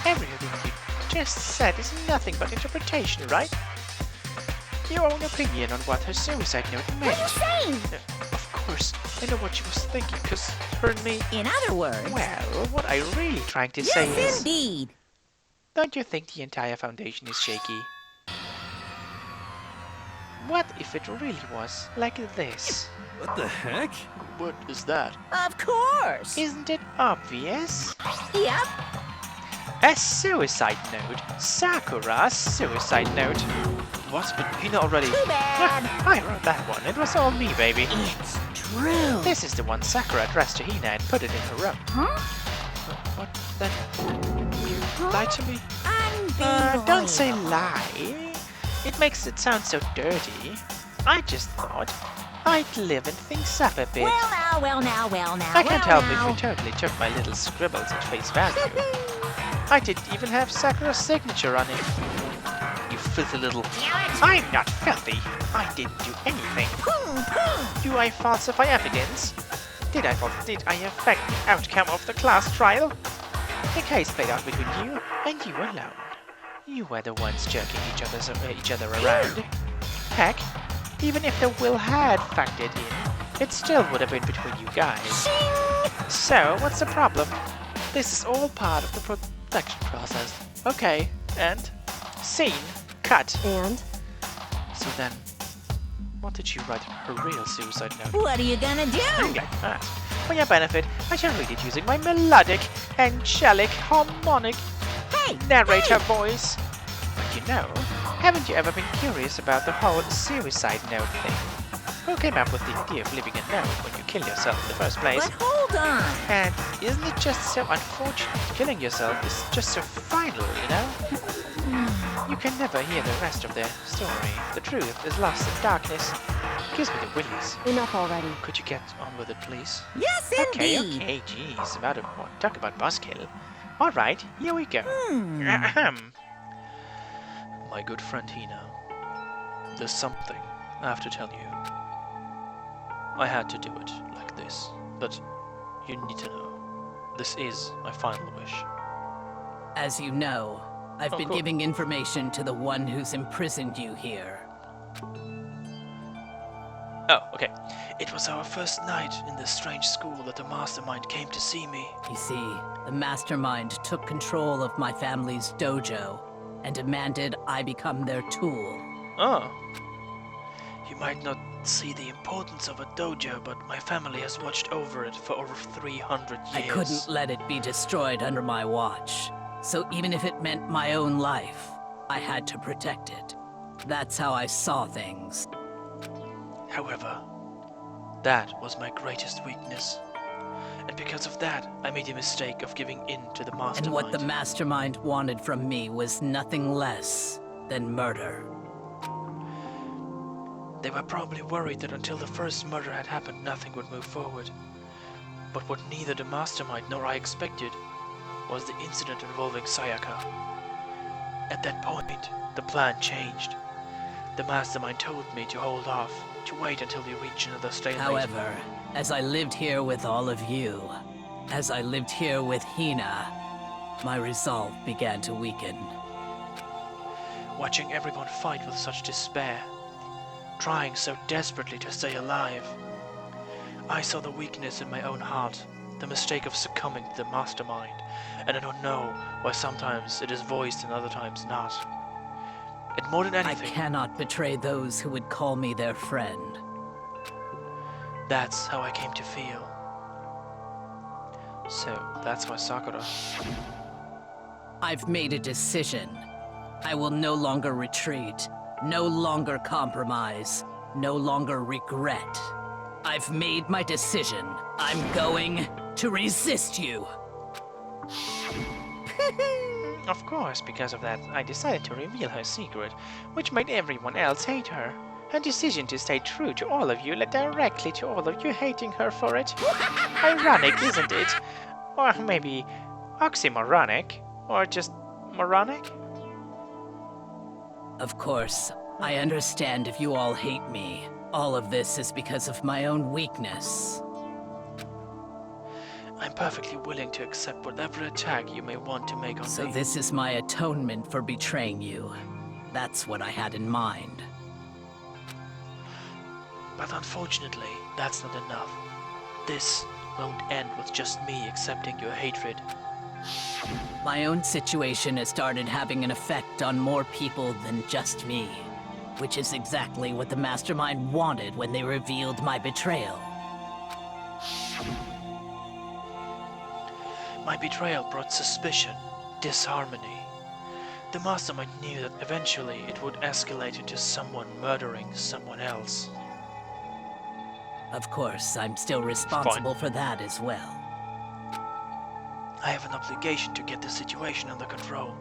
Everything you just said is nothing but interpretation, right? Your own opinion on what her suicide note meant. What are you saying? Of course, I know what she was thinking, because her and me... In other words... Well, what I'm really trying to say is... Yes, indeed. Don't you think the entire foundation is shaky? What if it really was like this? What the heck? What is that? Of course. Isn't it obvious? Yep. A suicide note. Sakura's suicide note. What? But Hina already... Too bad. I wrote that one. It was all me, baby. It's true. This is the one Sakura addressed to Hina and put it in her room. Huh? What? Then you lied to me? Unbelievable. Don't say lie. It makes it sound so dirty. I just thought might liven things up a bit. Well now, well now, well now. I can't well help now. if you totally took my little scribbles at face value. I didn't even have Sakura's signature on it. You filthy little... I'm not filthy. I didn't do anything. Do I falsify evidence? Did I affect the outcome of the class trial? The case played out between you and you alone. You were the ones jerking each other around. Heck, even if the will had factored in, it still would have been between you guys. So, what's the problem? This is all part of the production process. Okay, and? Scene. Cut. And? So then, what did you write in her real suicide note? What are you gonna do? I'm glad you asked. For your benefit, I shall read it using my melodic, angelic, harmonic narrator voice. But you know, haven't you ever been curious about the whole suicide note thing? Who came up with the idea of leaving a note when you kill yourself in the first place? But hold on. And isn't it just so unfortunate? Killing yourself is just so final, you know? You can never hear the rest of their story. The truth is lost in darkness. Gives me the willies. Enough already. Could you get on with it, please? Yes, Okay, indeed. okay, jeez. Talk about buzzkill. Alright, here we go. Ahem. My good friend Hina, there's something I have to tell you. I had to do it like this, but you need to know. This is my final wish. As you know, I've been cool. giving information to the one who's imprisoned you here. Oh, okay. It was our first night in this strange school that the mastermind came to see me. You see, the mastermind took control of my family's dojo and demanded I become their tool. Oh. You might not see the importance of a dojo, but my family has watched over it for over 300 years. I couldn't let it be destroyed under my watch. So even if it meant my own life, I had to protect it. That's how I saw things. However, that was my greatest weakness. And because of that, I made a mistake of giving in to the mastermind. And what the mastermind wanted from me was nothing less than murder. They were probably worried that until the first murder had happened, nothing would move forward. But what neither the mastermind nor I expected was the incident involving Sayaka. At that point, the plan changed. The mastermind told me to hold off, to wait until we reach another stalemate. However, as I lived here with all of you, as I lived here with Hina, my resolve began to weaken. Watching everyone fight with such despair, trying so desperately to stay alive, I saw the weakness in my own heart, the mistake of succumbing to the mastermind, and I don't know why sometimes it is voiced and other times not. And more than anything, I cannot betray those who would call me their friend. that's how I came to feel. So, that's why Sakura... I've made a decision. I will no longer retreat, no longer compromise, no longer regret. I've made my decision. I'm going to resist you. Of course, because of that, I decided to reveal her secret, which made everyone else hate her. Her decision to stay true to all of you led directly to all of you hating her for it. Ironic, isn't it? Or maybe oxymoronic? Or just moronic? Of course, I understand if you all hate me. All of this is because of my own weakness. I'm perfectly willing to accept whatever attack you may want to make on So me. this is my atonement for betraying you. That's what I had in mind. But unfortunately, that's not enough. This won't end with just me accepting your hatred. My own situation has started having an effect on more people than just me, which is exactly what the Mastermind wanted when they revealed my betrayal. My betrayal brought suspicion, disharmony. The Mastermind knew that eventually it would escalate into someone murdering someone else. Of course, I'm still responsible for that as well. I have an obligation to get the situation under control.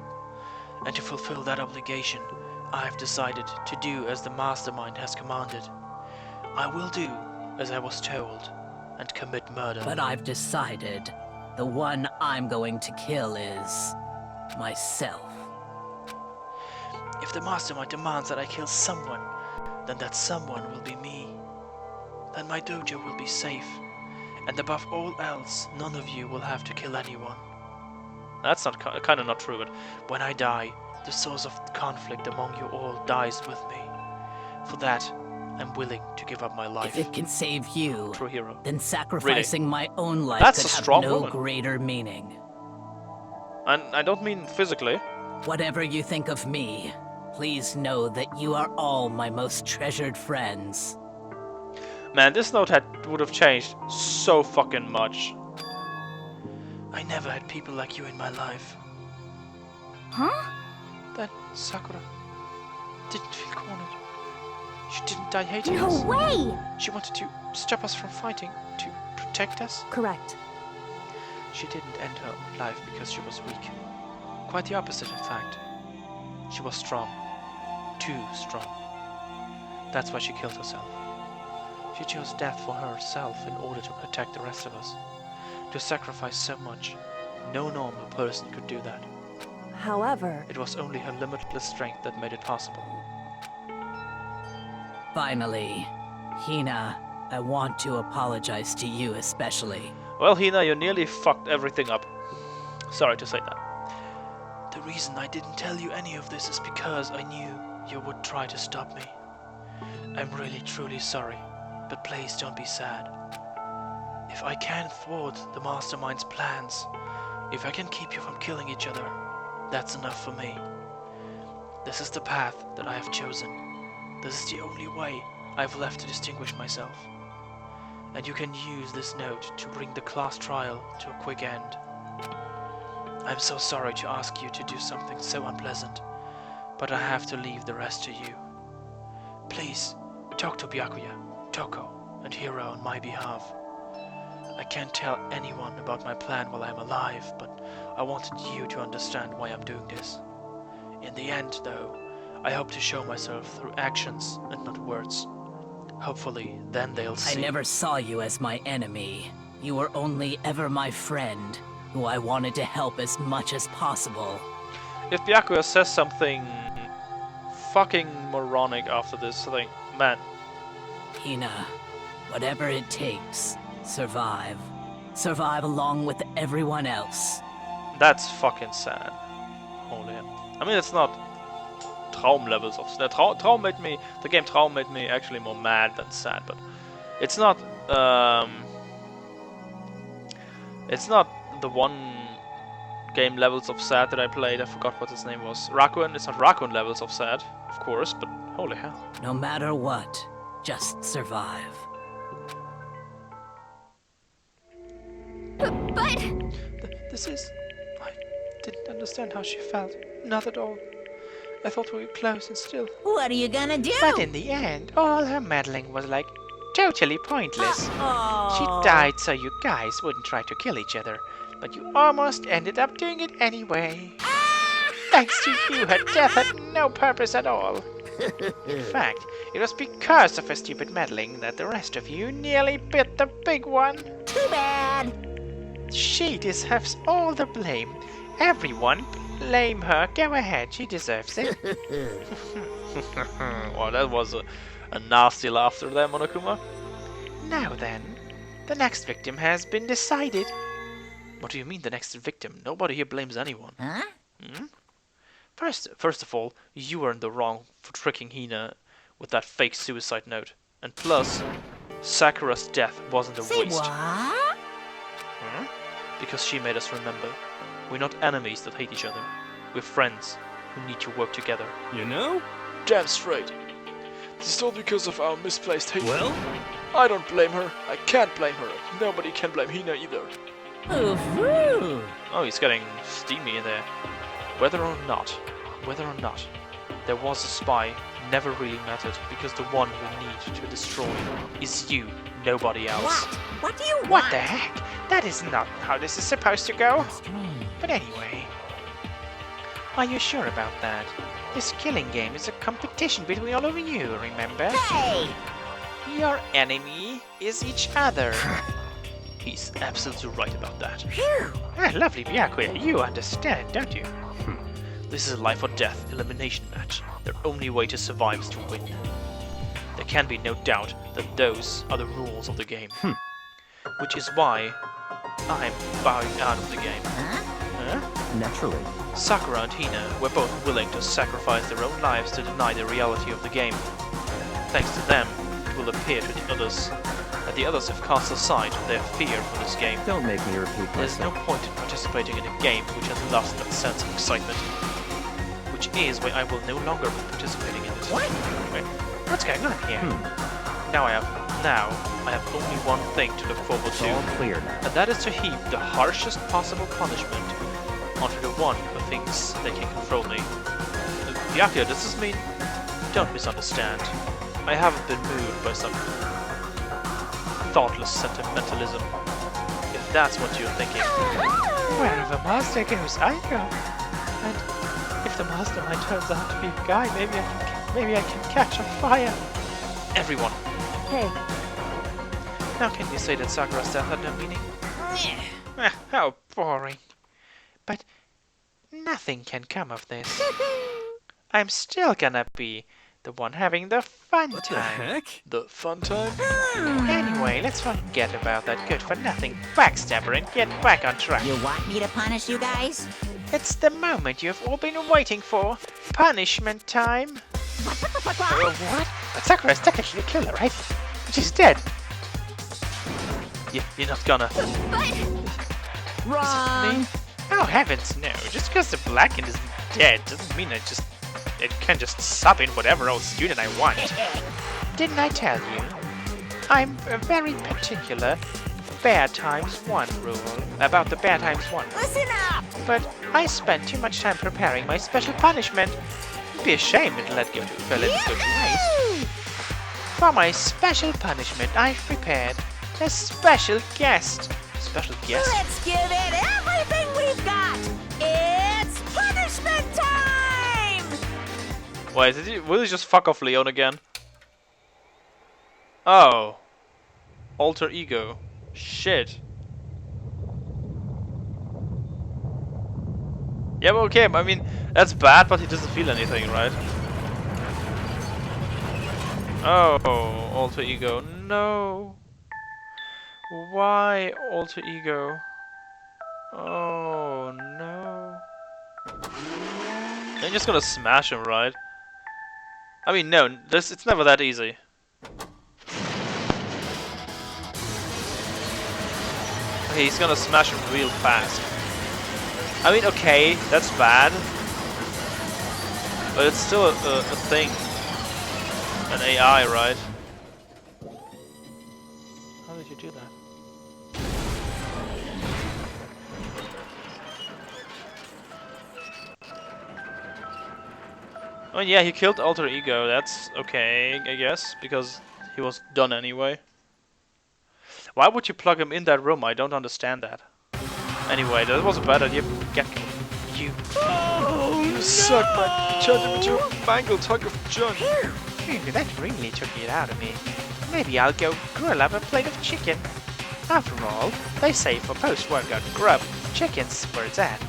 And to fulfill that obligation, I have decided to do as the Mastermind has commanded. I will do as I was told and commit murder. But I've decided the one I'm going to kill is myself. If the mastermind demands that I kill someone, then that someone will be me. Then my dojo will be safe, and above all else, none of you will have to kill anyone. That's not kind of not true, but when I die, the source of conflict among you all dies with me. For that, I'm willing to give up my life. If it can save you, True hero. then sacrificing my own life That's could a have strong no woman. greater meaning. And I don't mean physically. Whatever you think of me, please know that you are all my most treasured friends. Man, this note would have changed so fucking much. I never had people like you in my life. Huh? That Sakura didn't feel cornered. She didn't die hating No us. way! She wanted to stop us from fighting, to protect us. Correct. She didn't end her life because she was weak. Quite the opposite, in fact. She was strong. Too strong. That's why she killed herself. She chose death for herself in order to protect the rest of us. To sacrifice so much, no normal person could do that. However, It was only her limitless strength that made it possible. Finally, Hina, I want to apologize to you especially. Well, Hina, you nearly fucked everything up. Sorry to say that. The reason I didn't tell you any of this is because I knew you would try to stop me. I'm really truly sorry, but please don't be sad. If I can thwart the mastermind's plans, if I can keep you from killing each other, that's enough for me. This is the path that I have chosen. This is the only way I've left to distinguish myself. And you can use this note to bring the class trial to a quick end. I'm so sorry to ask you to do something so unpleasant, but I have to leave the rest to you. Please, talk to Byakuya, Toko, and Hiro on my behalf. I can't tell anyone about my plan while I'm alive, but I wanted you to understand why I'm doing this. In the end, though, I hope to show myself through actions and not words. Hopefully, then they'll see. I never saw you as my enemy. You were only ever my friend, who I wanted to help as much as possible. If Byakuya says something fucking moronic after this, I think, man, Hina, whatever it takes, survive. Survive along with everyone else. that's fucking sad. Holy hell. I mean, it's not Traum levels of sad. Traum made me, the game Traum made me actually more mad than sad, but it's not the one game levels of sad that I played. I forgot what his name was. Raccoon. It's not Raccoon levels of sad, of course, but holy hell. No matter what, just survive. But This is... I didn't understand how she felt. Not at all. I thought we were close and still. What are you gonna do? But in the end, all her meddling was like totally pointless. Oh. She died so you guys wouldn't try to kill each other, but you almost ended up doing it anyway. Thanks to you, her death had no purpose at all. In fact, it was because of her stupid meddling that the rest of you nearly bit the big one. Too bad. She deserves all the blame. Everyone blame her. Go ahead, she deserves it. Well, that was a nasty laughter there, Monokuma. Now then, the next victim has been decided. What do you mean, the next victim? Nobody here blames anyone. Huh? First of all, you were in the wrong for tricking Hina with that fake suicide note. And plus, Sakura's death wasn't a Say waste. what? Because she made us remember. We're not enemies that hate each other. We're friends who need to work together. You know? Damn straight. This is all because of our misplaced hate. Well, I don't blame her. I can't blame her. Nobody can blame Hina either. Ooh-hoo. Oh, he's getting steamy in there. Whether or not there was a spy never really mattered, because the one we need to destroy is you, nobody else. What? What do you want? What the heck? That is not how this is supposed to go. Strange. But anyway, are you sure about that? This killing game is a competition between all of you, remember? Hey! Your enemy is each other. He's absolutely right about that. Ah, lovely Byakuya, you understand, don't you? This is a life or death elimination match. Their only way to survive is to win. There can be no doubt that those are the rules of the game. Which is why I'm bowing out of the game. Naturally. Sakura and Hina were both willing to sacrifice their own lives to deny the reality of the game. Thanks to them, it will appear to the others that the others have cast aside their fear for this game. Don't make me repeat There's no myself. point in participating in a game which has lost that sense of excitement. Which is why I will no longer be participating in it. What? Wait, What's going on here? now I have only one thing to look forward It's all to, clear now. and that is to heap the harshest possible punishment onto the one who thinks they can control me. Byakuya, does this mean? Don't misunderstand. I haven't been moved by some thoughtless sentimentalism. If that's what you're thinking. Wherever master goes, I go. And if the mastermind turns out to be a guy, maybe I can catch on fire. Everyone, Hey, now can you say that Sakura's death had no meaning? Ah, how boring. But nothing can come of this. I'm still gonna be the one having the fun time. Heck? The fun time? Anyway, let's forget about that good-for-nothing backstabber and get back on track. You want me to punish you guys? It's the moment you've all been waiting for. Punishment time. What? But Sakura's technically the killer, right? She's dead. You're not gonna. wrong. Oh heavens no! Just because the blackened isn't dead doesn't mean it can just sub in whatever old student I want. Didn't I tell you? I'm very particular. Bear times one rule about the bear times one. Listen up! But I spent too much time preparing my special punishment. It'd be a shame to let go to fell into good waste. For my special punishment, I've prepared a special guest. Special guest? Let's give it everything we've got! It's punishment time! Wait, will he just fuck off Leon again? Oh. Alter ego. Shit. Yeah, but okay, I mean, that's bad, but he doesn't feel anything, right? Oh, alter ego. No. Why alter ego? Oh, no. I'm just gonna smash him, right? I mean, no, it's never that easy. Okay, he's gonna smash him real fast. I mean, okay, that's bad. But it's still a thing. An AI, right? How did you do that? I mean, yeah, he killed Alter Ego. That's okay, I guess, because he was done anyway. Why would you plug him in that room? I don't understand that. Anyway, that was a bad idea. Get you. Oh, You suck my chun with your mangled hunk of junk. Phew, that really took it out of me. Maybe I'll go grill up a plate of chicken. After all, they say for post-workout grub, chicken's where it's at.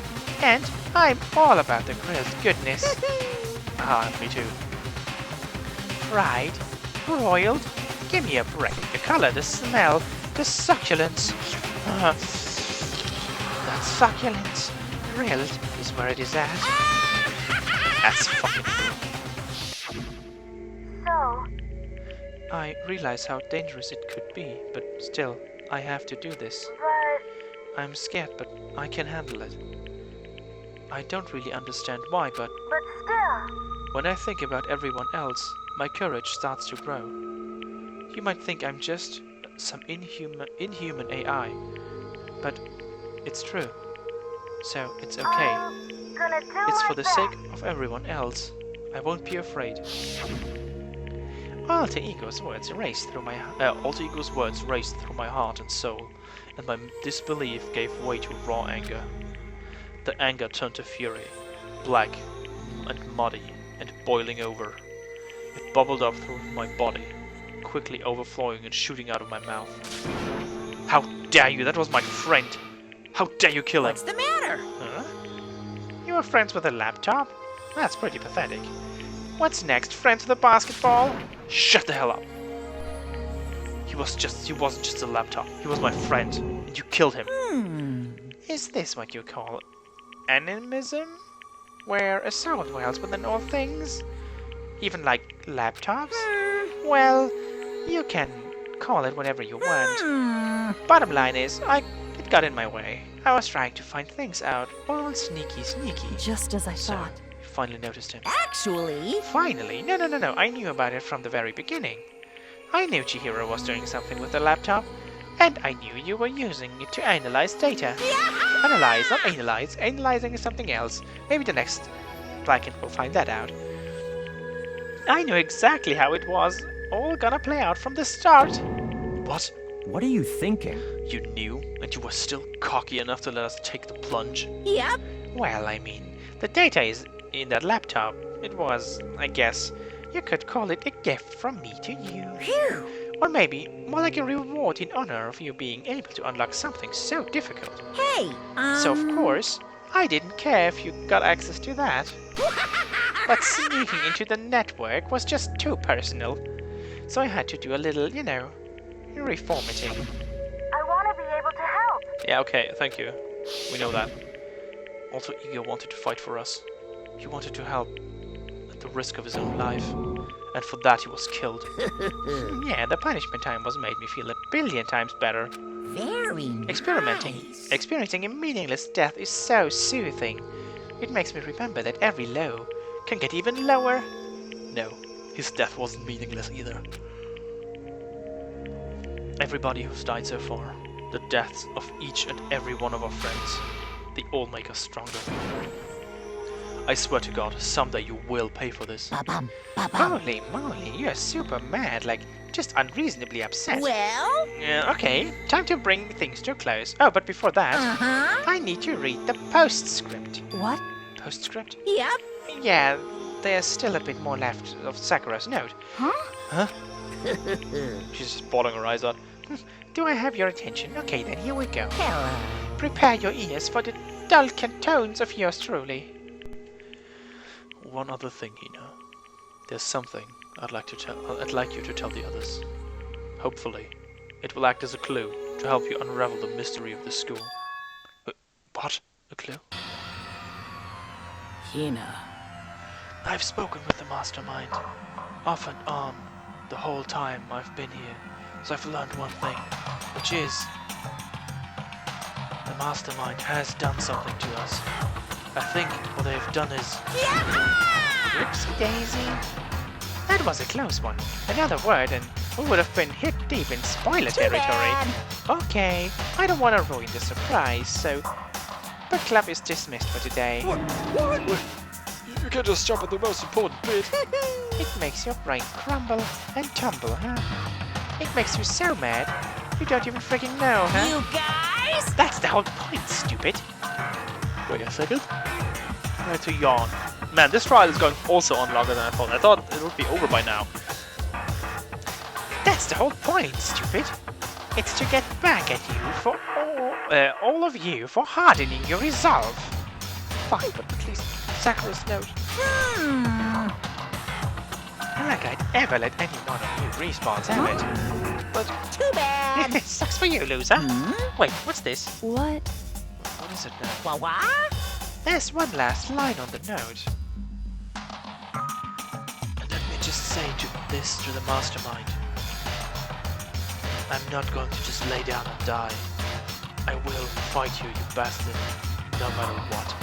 And I'm all about the grilled goodness. Ah, me too. Fried, broiled, give me a break. The color, the smell, the succulence. That succulence, grilled, is where it is at. That's fucking true. I realize how dangerous it could be, but still, I have to do this. I'm scared, but I can handle it. I don't really understand why, but when I think about everyone else, my courage starts to grow. You might think I'm just some inhuman AI, but it's true. So it's okay. It's for the sake of everyone else. I won't be afraid. Alter Ego's words raced through my heart and soul, and my disbelief gave way to raw anger. The anger turned to fury, black and muddy and boiling over. It bubbled up through my body, quickly overflowing and shooting out of my mouth. How dare you? That was my friend. How dare you kill him? What's the matter? Huh? You were friends with a laptop? That's pretty pathetic. What's next? Friends with a basketball? Shut the hell up. He wasn't just a laptop. He was my friend, and you killed him. Is this what you call animism? Where a soul dwells within all things? Even like laptops? Well, you can call it whatever you want. Bottom line is, it got in my way. I was trying to find things out, all sneaky. Just as I So, thought. you finally noticed him. Actually, Finally? No. I knew about it from the very beginning. I knew Chihiro was doing something with the laptop, and I knew you were using it to analyze data. Analyze, not analyze. Analyzing is something else. Maybe the next Blacken will find that out. I knew exactly how it was all gonna play out from the start. What? What are you thinking? You knew, and you were still cocky enough to let us take the plunge? yep. Well, I mean, the data is in that laptop. It was, I guess, you could call it a gift from me to you. Phew. Or maybe more like a reward in honor of you being able to unlock something so difficult. Hey, So of course, I didn't care if you got access to that. But sneaking into the network was just too personal. So I had to do a little, reformatting. I want to be able to help. Yeah, okay, thank you. We know that. Also, Ego wanted to fight for us. He wanted to help at the risk of his own life. And for that he was killed. Yeah, the punishment time was made me feel 1,000,000,000 times better. very Experiencing a meaningless death is so soothing. It makes me remember that every low can get even lower. No, his death wasn't meaningless either. Everybody who's died so far, the deaths of each and every one of our friends, they all make us stronger. I swear to God, someday you will pay for this. Holy moly, you're super mad, like, just unreasonably upset. Well, Yeah, okay, time to bring things to a close. Oh, but before that, I need to read the postscript. What? Postscript? yep. Yeah, there's still a bit more left of Sakura's note. Huh? She's just bawling her eyes out. Do I have your attention? Okay, then here we go. Hello. Prepare your ears for the dulcet tones of yours truly. One other thing, Hina. There's something I'd like you to tell the others. Hopefully, it will act as a clue to help you unravel the mystery of the school. What? A clue? Hina. I've spoken with the mastermind, off and on, the whole time I've been here. So I've learned one thing, which is the mastermind has done something to us. I think what they've done is... Whoopsie daisy. That was a close one. Another word and we would have been hip deep in spoiler territory. Okay, I don't want to ruin the surprise, so... Book club is dismissed for today. What? You can't just jump at the most important bit. It makes your brain crumble and tumble, huh? It makes you so mad, you don't even freaking know, huh? You guys? That's the whole point, stupid! Wait a second. I had to yawn. Man, this trial is going also on longer than I thought. I thought it would be over by now. That's the whole point, stupid! It's to get back at you for all of you for hardening your resolve. Fine, but at least Sakura's note. Not like I'd ever let any one of you respawns have it. But Too bad. sucks for you, loser. Wait, what's this? What? What is it now? What? There's one last line on the note. And let me just say this to the mastermind. I'm not going to just lay down and die. I will fight you, you bastard, no matter what.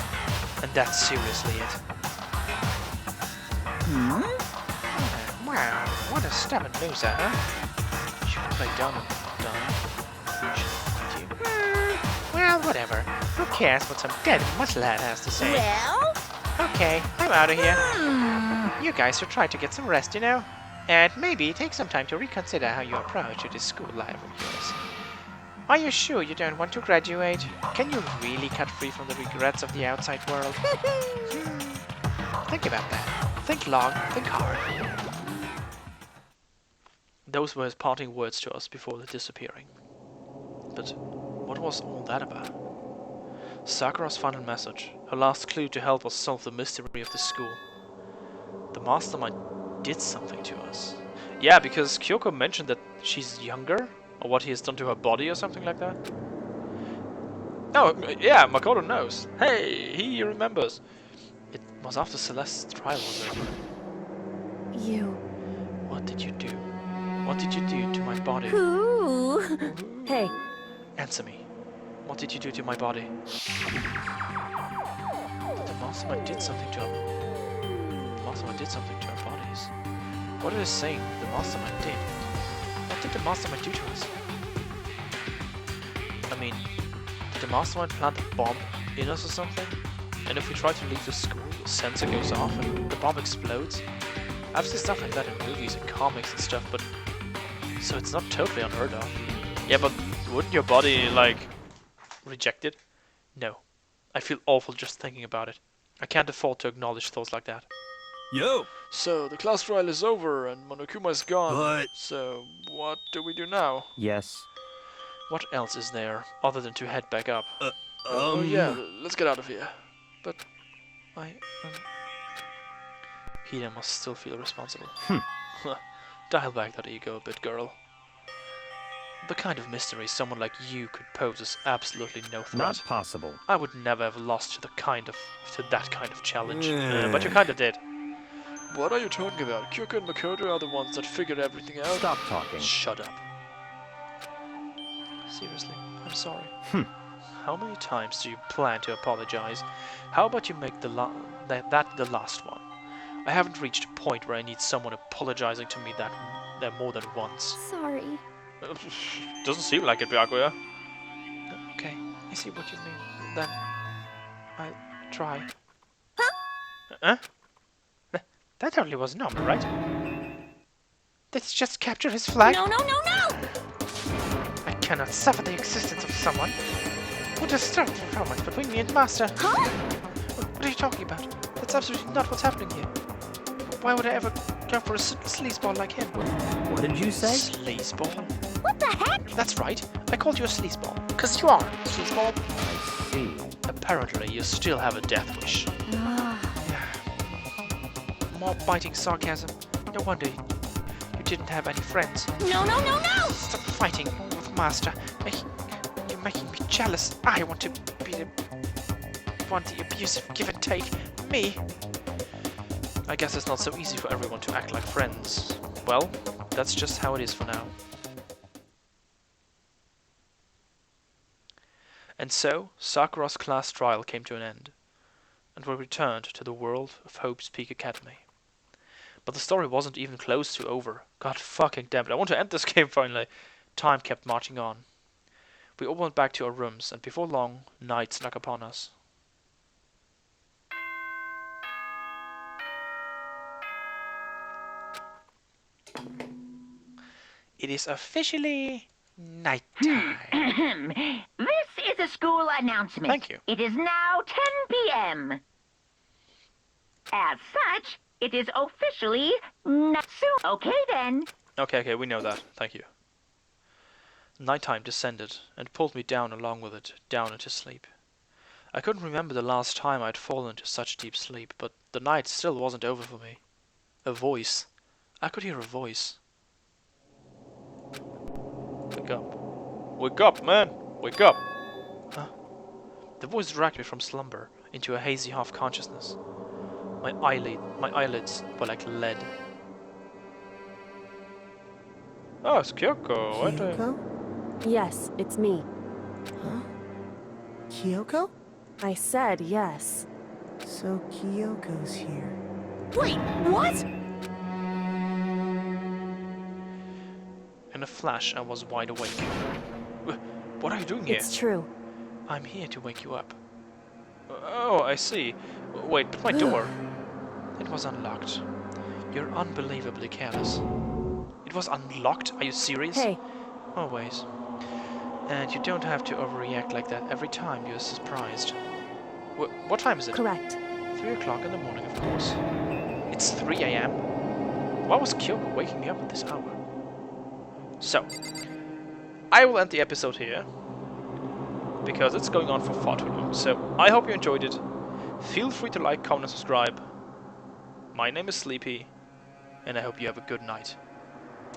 And that's seriously it. Wow, what a stubborn loser, huh? Shouldn't lay down and die. Shouldn't fight you. Well, whatever. Who cares what some dead musclehead has to say? Well? Okay, I'm out of here. You guys should try to get some rest, And maybe take some time to reconsider how you approach this school life of yours. Are you sure you don't want to graduate? Can you really cut free from the regrets of the outside world? Think about that. Think long, think hard. Those were his parting words to us before disappearing. But what was all that about? Sakura's final message, her last clue to help us solve the mystery of the school. The mastermind did something to us. Yeah, because Kyoko mentioned that she's younger, or what he has done to her body or something like that. Oh, yeah, Makoto knows. Hey, he remembers. It was after Celeste's trial was over. You... What did you do? What did you do to my body? Ooh. Hey, Answer me. What did you do to my body? The mastermind did something to her. The mastermind did something to our bodies. What are they saying the mastermind did? What did the mastermind do to us? I mean, did the mastermind plant a bomb in us or something? And if we try to leave the school, the sensor goes off and the bomb explodes? I've seen stuff like that in movies and comics and stuff, but... So it's not totally unheard of. Yeah, but wouldn't your body, like, reject it? No. I feel awful just thinking about it. I can't afford to acknowledge thoughts like that. Yo! So, the class trial is over and Monokuma is gone. But... So, what do we do now? Yes. What else is there, other than to head back up? yeah. Let's get out of here. But... Hida must still feel responsible. Dial back that ego a bit, girl. The kind of mystery someone like you could pose is absolutely no threat. Not possible. I would never have lost to that kind of challenge. But you kinda did. What are you talking about? Kyoko and Makoto are the ones that figured everything out. Stop talking. Shut up. Seriously, I'm sorry. How many times do you plan to apologize? How about you make the last one? I haven't reached a point where I need someone apologizing to me that more than once. Sorry. Doesn't seem like it, Byakuya. Okay, I see what you mean. Then I'll try. Huh? That totally was normal, right? Let's just capture his flag. No, no, no, no! I cannot suffer the existence of someone who disturbs the romance between me and Master. Huh? What are you talking about? That's absolutely not what's happening here. Why would I ever go for a sleazeball like him? What did you say? Sleazeball? What the heck? That's right. I called you a sleazeball. Because you are a sleazeball. I see. Apparently, you still have a death wish. More biting sarcasm. No wonder you didn't have any friends. No, no, no, no! Stop fighting with Master. You're making me jealous. I want to be the abusive give and take. Me. I guess it's not so easy for everyone to act like friends. Well, that's just how it is for now. And so, Sakura's class trial came to an end, and we returned to the world of Hope's Peak Academy. But the story wasn't even close to over. God fucking damn it, I want to end this game finally. Time kept marching on. We all went back to our rooms, and before long, night snuck upon us. It is officially nighttime. This is a school announcement. Thank you. It is now 10 p.m. As such, it is officially not soon. Okay then. Okay, we know that. Thank you. Nighttime descended and pulled me down along with it, down into sleep. I couldn't remember the last time I'd fallen into such deep sleep, but the night still wasn't over for me. A voice. I could hear a voice. Wake up. Wake up, man! Wake up! Huh? The voice dragged me from slumber into a hazy half-consciousness. My eyelids were like lead. Oh, it's Kyoko. What the... Kyoko? Yes, it's me. Huh? Kyoko? I said yes. So Kyoko's here. Wait, what? In a flash, I was wide awake. What are you doing here? It's true. I'm here to wake you up. Oh, I see. Wait, but my door... It was unlocked. You're unbelievably careless. It was unlocked? Are you serious? Hey. Always. And you don't have to overreact like that every time you're surprised. What time is it? Correct. 3 o'clock in the morning, of course. It's 3 a.m.? Why was Kyoko waking me up at this hour? So, I will end the episode here, because it's going on for far too long. So, I hope you enjoyed it. Feel free to like, comment, and subscribe. My name is Sleepy, and I hope you have a good night.